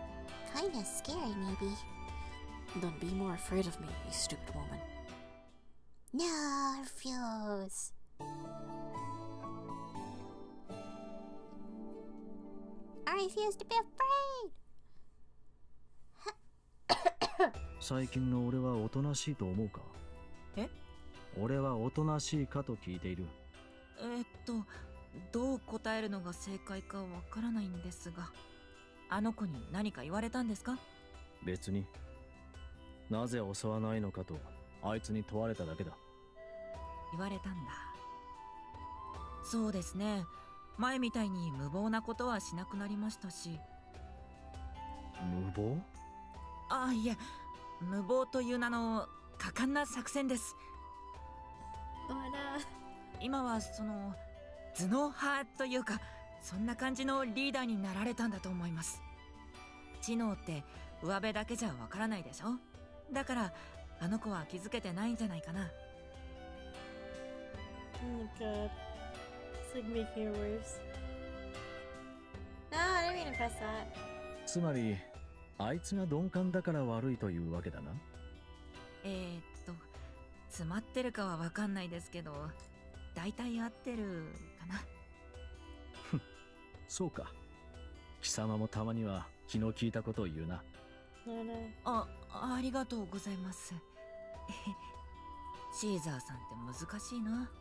kinda scary, maybe. Then be more afraid of me, you stupid woman. No, I refuse. I refuse to be afraid. 最近の俺はおとなしいと思うか？え？俺はおとなしいかと聞いている。どう答えるのが正解かわからないんですが、あの子に何か言われたんですか？別に。なぜ襲わないのかとあいつに問われただけだ。言われたんだ。そうですね。前みたいに無謀なことはしなくなりましたし。無謀？ああ、いえ、無謀という名の果敢な作戦です。今はその頭脳派というか、そんな感じのリーダーになられたんだと思います。知能って上辺だけじゃわからないでしょ。だからあの子は気づけてないんじゃないかな。Oh god. It's like making it worse. No, I didn't mean to press that. つまりあいつが鈍感だから悪いというわけだな。詰まってるかはわかんないですけど、大体合ってるかな。そうか。貴様もたまには気の利いたことを言うな。ありがとうございます。シーザーさんって難しいな。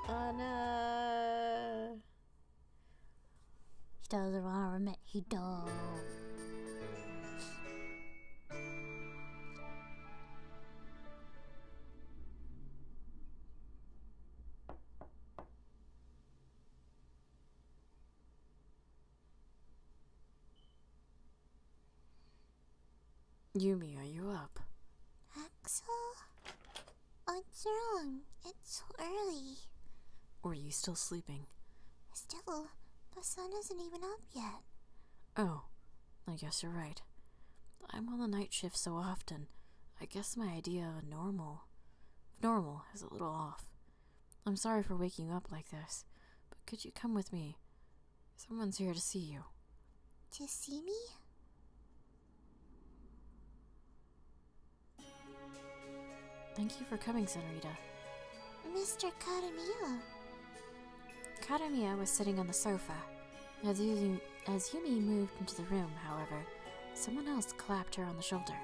Oh no. He doesn't want to admit he don't. Yumi, are you up? Axel? What's wrong? It's so early. Or are you still sleeping? Still, the sun isn't even up yet. Oh, I guess you're right. I'm on the night shift so often. I guess my idea of normal is a little off. I'm sorry for waking you up like this, but could you come with me? Someone's here to see you. To see me? Thank you for coming, Senorita. Mr. Kadamiya. Kadamiya was sitting on the sofa. As Yumi moved into the room, however, someone else clapped her on the shoulder.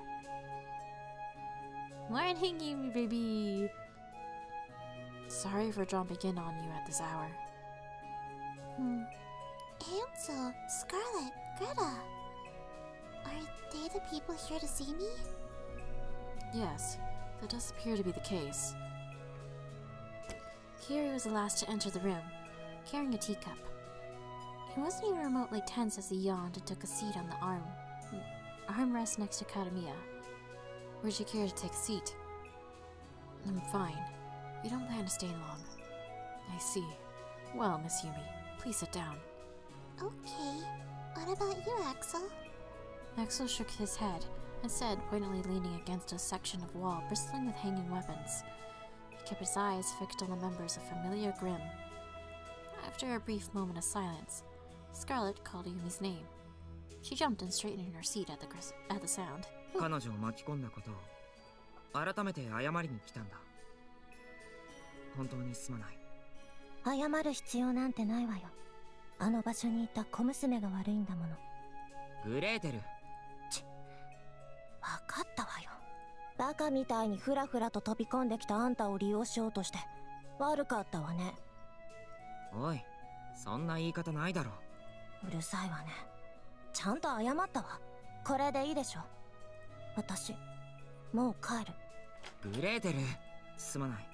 Morning, Yumi, baby! Sorry for jumping in on you at this hour. Hansel, Scarlet, Greta. Are they the people here to see me? Yes, that does appear to be the case. Kiri was the last to enter the room, carrying a teacup. He wasn't even remotely tense as he yawned and took a seat on the armrest next to Kadamiya. Would you care to take a seat? I'm fine. We don't plan to stay long. I see. Well, Miss Yumi, please sit down. Okay. What about you, Axel? Axel shook his head and said, pointedly leaning against a section of wall bristling with hanging weapons. He kept his eyes fixed on the members of Familia Grimm. After a brief moment of silence, Scarlet called Yumi's name. She jumped and straightened in her seat at the sound. 彼女を巻き込んだことを改めて謝りに来たんだ。本当にすまない。謝る必要なんてないわよ。あの場所にいた小娘が悪いんだもの。グレーテル。わかったわよ。バカみたいにフラフラと飛び込んできたあんたを利用しようとして悪かったわね。おい、そんな言い方ないだろ。うるさいわね。ちゃんと謝ったわ。これでいいでしょ。私もう帰る。グレーテル、すまない。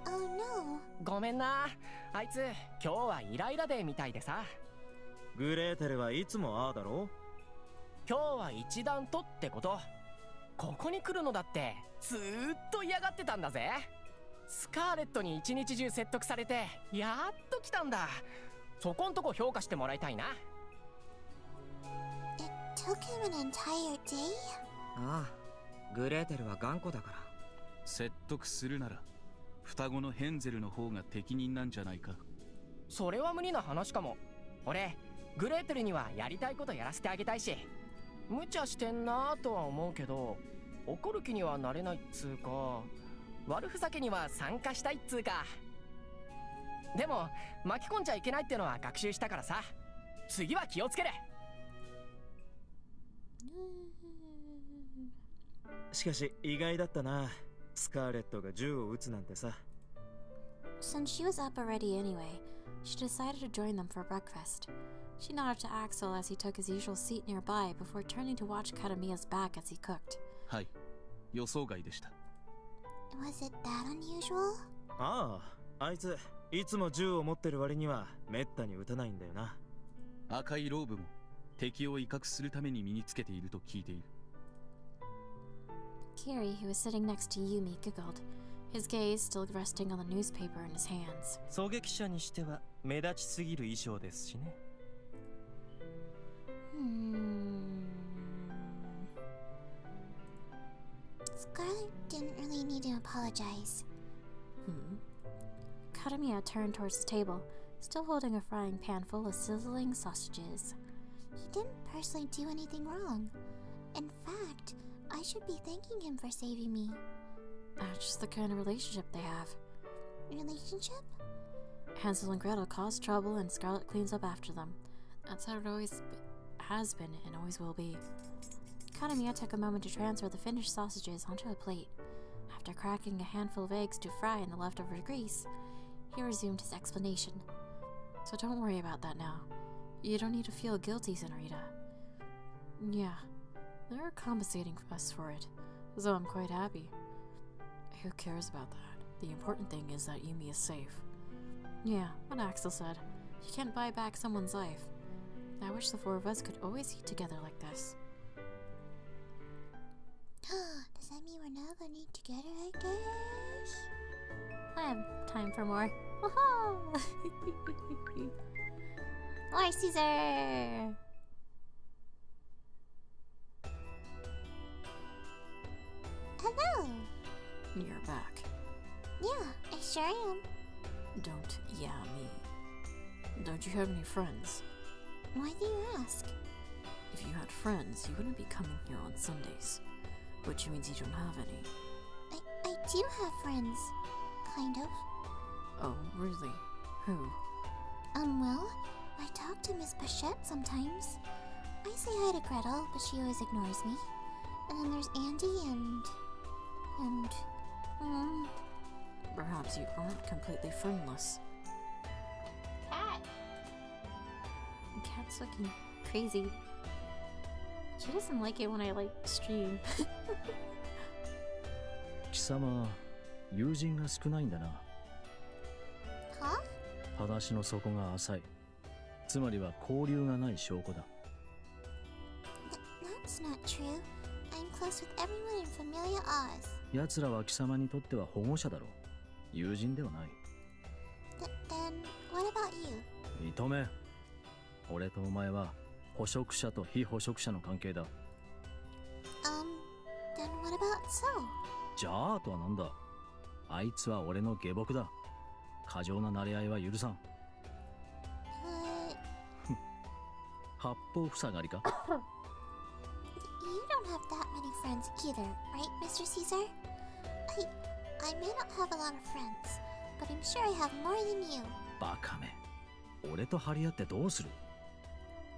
Oh no. ごめんな。あいつ今日はイライラデーみたいでさ。グレーテルはいつもああだろ。今日は一段とってこと。ここに来るのだってずーっと嫌がってたんだぜ。スカーレットに一日中説得されてやっと来たんだ。そこんとこ評価してもらいたいな。 It took him an entire day? ああ、グレーテルは頑固だから。説得するなら双子のヘンゼルの方が適任なんじゃないか。それは無理な話かも。俺グレーテルにはやりたいことやらせてあげたいし、無茶してんなとは思うけど怒る気にはなれないっつうか、悪ふざけには参加したいっつうか。でも巻き込んじゃいけないってのは学習したからさ、次は気をつける。しかし意外だったな、スカーレットが銃を撃つなんてさ。 Since she was up already anyway, she decided to join them for breakfast. She nodded to Axel as he took his usual seat nearby before turning to watch Kadamiya's back as he cooked. はい、予想外でした。 Was it that unusual? ああ、あいついつも銃を持ってる割にはめったに撃たないんだよな。赤いローブも敵を威嚇するために身につけていると聞いている。 Kiri, who was sitting next to Yumi, giggled, his gaze still resting on the newspaper in his hands. 狙撃者にしては目立ちすぎる衣装ですしね。Scarlet didn't really need to apologize. Kadamiya turned towards the table, still holding a frying pan full of sizzling sausages. He didn't personally do anything wrong. In fact, I should be thanking him for saving me. That's just the kind of relationship they have. Relationship? Hansel and Gretel cause trouble and Scarlet cleans up after them. That's how it always has been and always will be. Kadamiya took a moment to transfer the finished sausages onto a plate. After cracking a handful of eggs to fry in the leftover grease, he resumed his explanation. So don't worry about that now. You don't need to feel guilty, Senorita. Yeah, they're compensating us for it, so I'm quite happy. Who cares about that? The important thing is that Yumi is safe. Yeah, what Axel said. You can't buy back someone's life. I wish the four of us could always eat together like this. Does that mean we're not gonna eat together like this? I have time for more. More Caesar! Hello! You're back. Yeah, I sure am. Don't yeah me. Don't you have any friends? Why do you ask? If you had friends, you wouldn't be coming here on Sundays. Which means you don't have any. I do have friends. Kind of. Oh, really? Who? Well, I talk to Miss Bichette sometimes. I say hi to Gretel, but she always ignores me. And then there's Andy and... Perhaps you aren't completely friendless. Cat! The cat's looking crazy. She doesn't like it when I, stream. 貴様、友人が少ないんだな。は？話の底が浅い。つまりは交流がない証拠だ。That's not true. I'm close with everyone in Familia Oz. 奴らは貴様にとっては保護者だろう。友人ではない。Then, what about you? 認め。俺とお前は捕食者と非捕食者の関係だ。Then what about so? じゃあとはなんだ。あいつは俺の下僕だ。過剰な馴れ合いは許さん。八方塞がりか？ You don't have that many friends either, right, Mr. Caesar? I may not have a lot of friends, but I'm sure I have more than you. バカめ。俺と張り合ってどうする？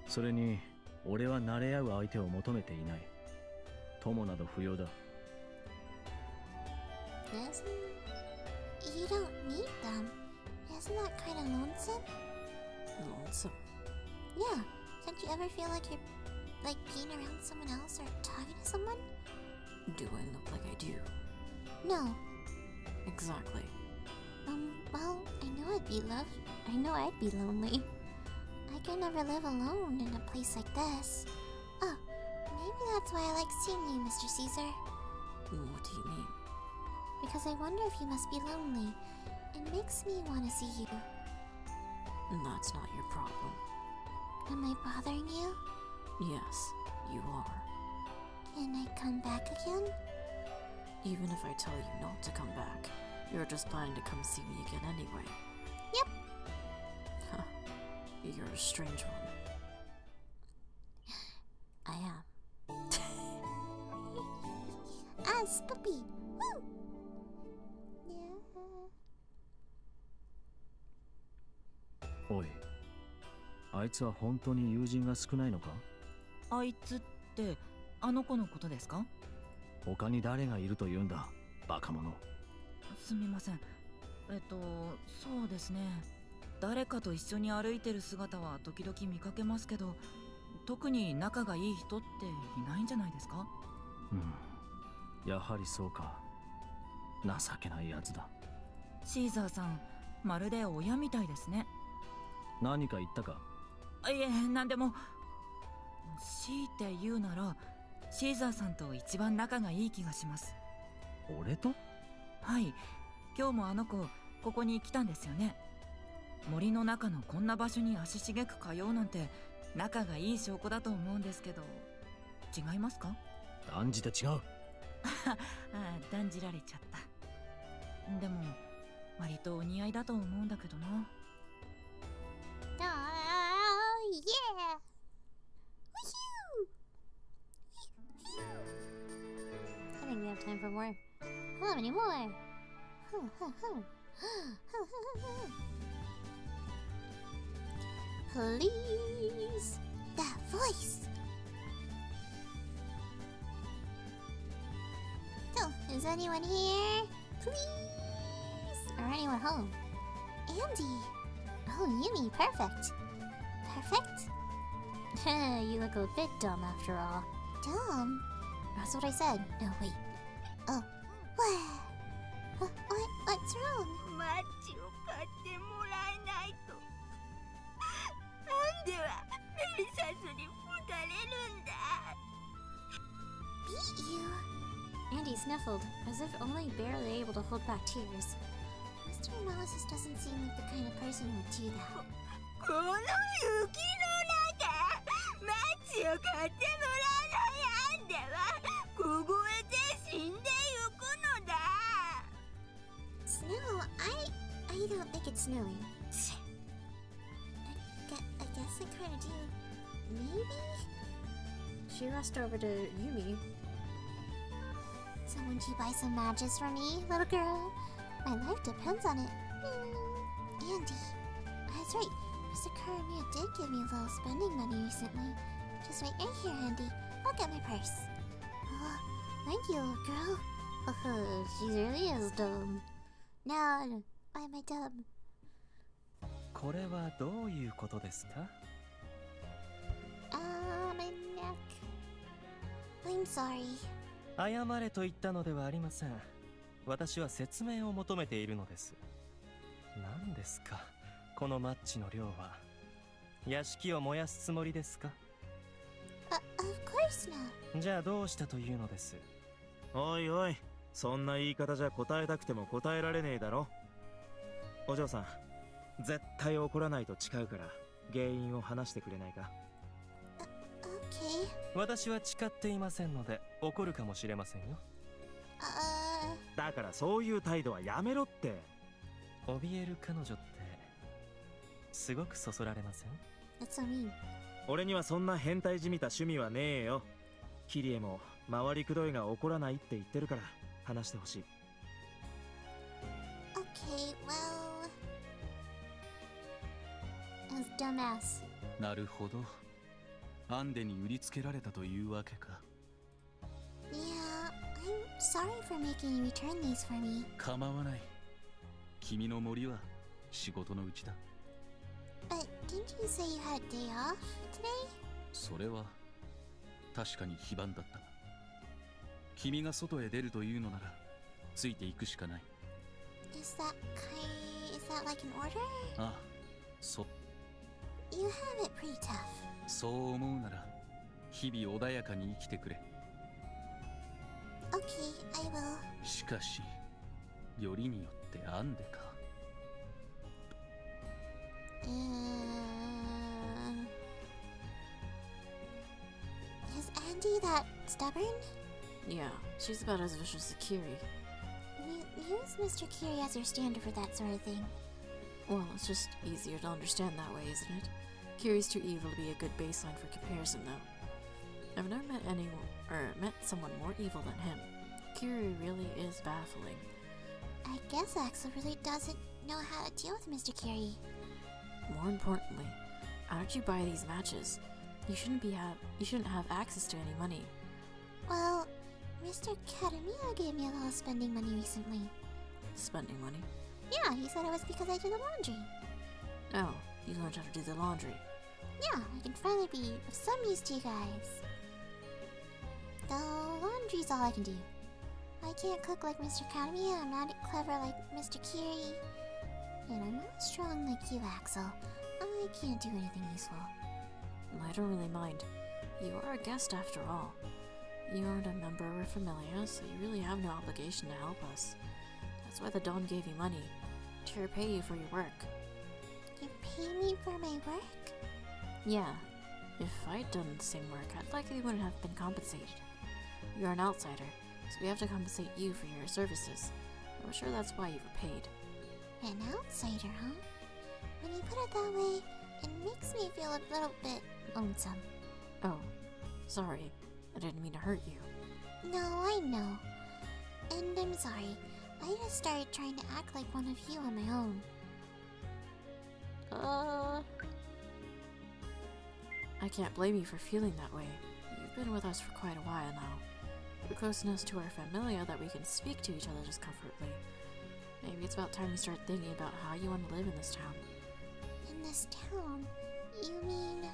それに、俺は馴れ合う相手を求めていない。友など不要だ。You don't need them. Isn't that kind of lonesome? Lonesome? Yeah. Don't you ever feel like you're being around someone else or talking to someone? Do I look like I do? No. Exactly. Well, I know I'd be lonely. I could never live alone in a place like this. Oh, maybe that's why I like seeing you, Mr. Caesar. What do you mean? because I wonder if you must be lonely. It makes me want to see you. That's not your problem. Am I bothering you? Yes, you are. Can I come back again? Even if I tell you not to come back, you're just planning to come see me again anyway. Yep. Huh. You're a strange one. I am. Ah, Spoopy! Woo! Yeah. おい、あいつは本当に友人が少ないのか？あいつってあの子のことですか？他に誰がいると言うんだ、バカ者。すみません。そうですね。誰かと一緒に歩いてる姿は時々見かけますけど、特に仲がいい人っていないんじゃないですか？うん、やはりそうか。情けないやつだ。シーザーさん、まるで親みたいですね。何か言ったか？いえ、なんでも。強いて言うなら、シーザーさんと一番仲がいい気がします。俺と？はい、今日もあの子、ここに来たんですよね。森の中のこんな場所に足しげく通うなんて、仲がいい証拠だと思うんですけど、違いますか？断じて違う。断じられちゃった。でも、割とお似合いだと思うんだけどな。Oh, yeah! I think we have time for more. How many more? Please! That voice! So, is anyone here? Please! Or anyone home? Andy! Oh, Yumi, perfect! Perfect? You look a bit dumb after all. Dumb? That's what I said. Oh, wait. Oh. What's wrong? マッチを買ってもらえないと。なんではメリサスに打たれるんだ。Beat you? Andy sniffled, as if only barely able to hold back tears. Mr. Analysis doesn't seem like the kind of person who would do that. この雪の中、マッチを買ってもらわないアンデは凍えて死んでゆくのだ。Snow? I don't think it's snowing. I guess I kinda do. Maybe? She rushed over to Yumi. So won't you buy some matches for me, little girl? My life depends on it. Andy. That's right. Mr. Karamiya did give me a little spending money recently. Just wait right here, Andy. I'll get my purse. Oh, thank you, little girl. She really is dumb. No, why am I dumb? これはどういうことですか？ My neck. I'm sorry. 謝れと言ったのではありません。私は説明を求めているのです。何ですか、このマッチの量は。屋敷を燃やすつもりですか？ Of course not. じゃあどうしたというのです？おいおい、そんな言い方じゃ答えたくても答えられねえだろ。お嬢さん、絶対怒らないと誓うから原因を話してくれないか？ Okay. 私は誓っていませんので怒るかもしれませんよ。だからそういう態度はやめろって。怯える彼女ってすごくそそられません？ That's so mean. 俺にはそんな変態じみた趣味はねえよ。キリエも回りくどいが怒らないって言ってるから話してほしい。 Okay, well... It was dumbass. なるほど。アンデに売りつけられたというわけか。Yeah, I'm sorry for making you return these for me. 構わない。君の森は仕事のうちだ。But didn't you say you had a day off today? それは確かに非番だったが、君が外へ出るというのならついていくしかない。Is that like an order? ああ、そう。 You have it pretty tough. そう思うなら日々穏やかに生きてくれ。 Okay, I will. しかしよりによってアンデか。Is Andy that stubborn? Yeah, she's about as vicious as Kiri. Use Mr. Kiri as your standard for that sort of thing. Well, it's just easier to understand that way, isn't it? Kiri's too evil to be a good baseline for comparison, though. I've never met someone more evil than him. Kiri really is baffling. I guess Axel really doesn't know how to deal with Mr. Kiri. More importantly, how did you buy these matches? You shouldn't have access to any money. Well, Mr. Kadamiya gave me a little spending money recently. Spending money? Yeah, he said it was because I do the laundry. Oh, you learned how to do the laundry. Yeah, I can finally be of some use to you guys. Though laundry's all I can do. I can't cook like Mr. Kadamiya, I'm not clever like Mr. Kiri. And I'm not strong like you, Axel. I can't do anything useful. I don't really mind. You are a guest after all. You aren't a member of our familia, so you really have no obligation to help us. That's why the Don gave you money, to repay you for your work. You pay me for my work? Yeah. If I'd done the same work, I'd likely wouldn't have been compensated. You're an outsider, so we have to compensate you for your services. I'm sure that's why you were paid. An outsider, huh? When you put it that way, it makes me feel a little bit lonesome. Oh, sorry. I didn't mean to hurt you. No, I know. And I'm sorry. I just started trying to act like one of you on my own. I can't blame you for feeling that way. You've been with us for quite a while now. We're close enough to our familia that we can speak to each other just comfortably. Maybe it's about time you start thinking about how you want to live in this town. In this town? You mean...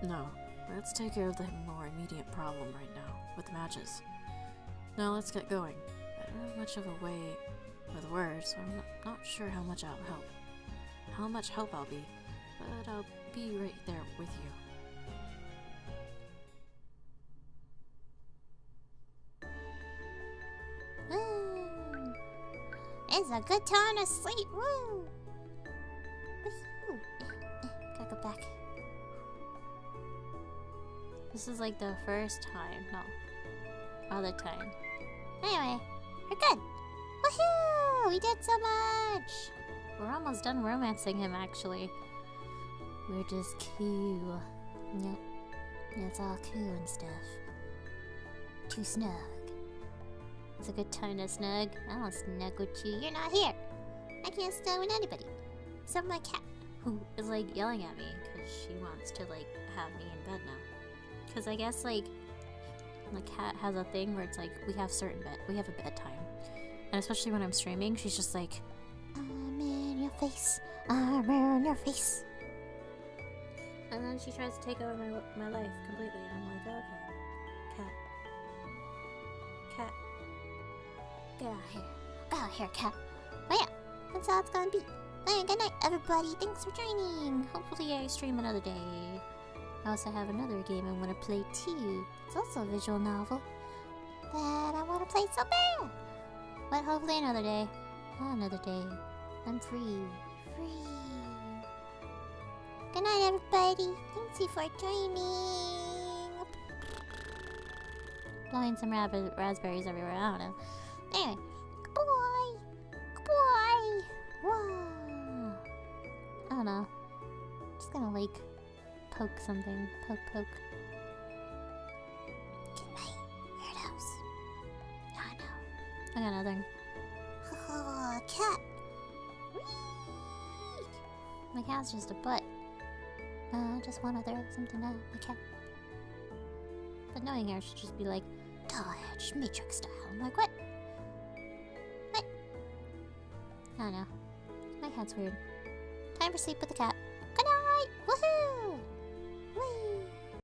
No. Let's take care of the more immediate problem right now, with the matches. Now let's get going. I don't have much of a way with words, so I'm not sure how much help I'll be, but I'll be right there with you. It's a good time to sleep, woo! Gotta go back. This is like the first time, no, other time. Anyway, we're good. Woohoo! We did so much! We're almost done romancing him, actually. We're just cool. Yep. It's all cool and stuff. Too snug. It's a good time to snug. I'll snug with you. You're not here. I can't snug with anybody. Except my cat, who is like yelling at me because she wants to like have me in bed now. Because I guess like the cat has a thing where it's like we have a bedtime, and especially when I'm streaming, she's just like, I'm in your face, I'm in your face. And then she tries to take over my life completely, and I'm like, okay, cat, get out of here, get out of here, cat. But yeah, that's how it's gonna be. And good night, everybody. Thanks for joining. Hopefully I stream another day. I also have another game I want to play too. It's also a visual novel that I want to play so bad. But hopefully another day. Another day. I'm free. Free. Good night, everybody. Thanks you for joining. Blowing some raspberries everywhere. I don't know. Anyway. Goodbye. Goodbye. Wow. I don't know. Just gonna like poke something. Poke. Good night, weirdos. Oh no. I got nothing. Oh, cat. Whee! My cat's just a butt. Just one other something to my cat. But knowing her, she'd just be like, Dodge, Matrix style. I'm like, what? What? I don't know. My cat's weird. Time for sleep with the cat.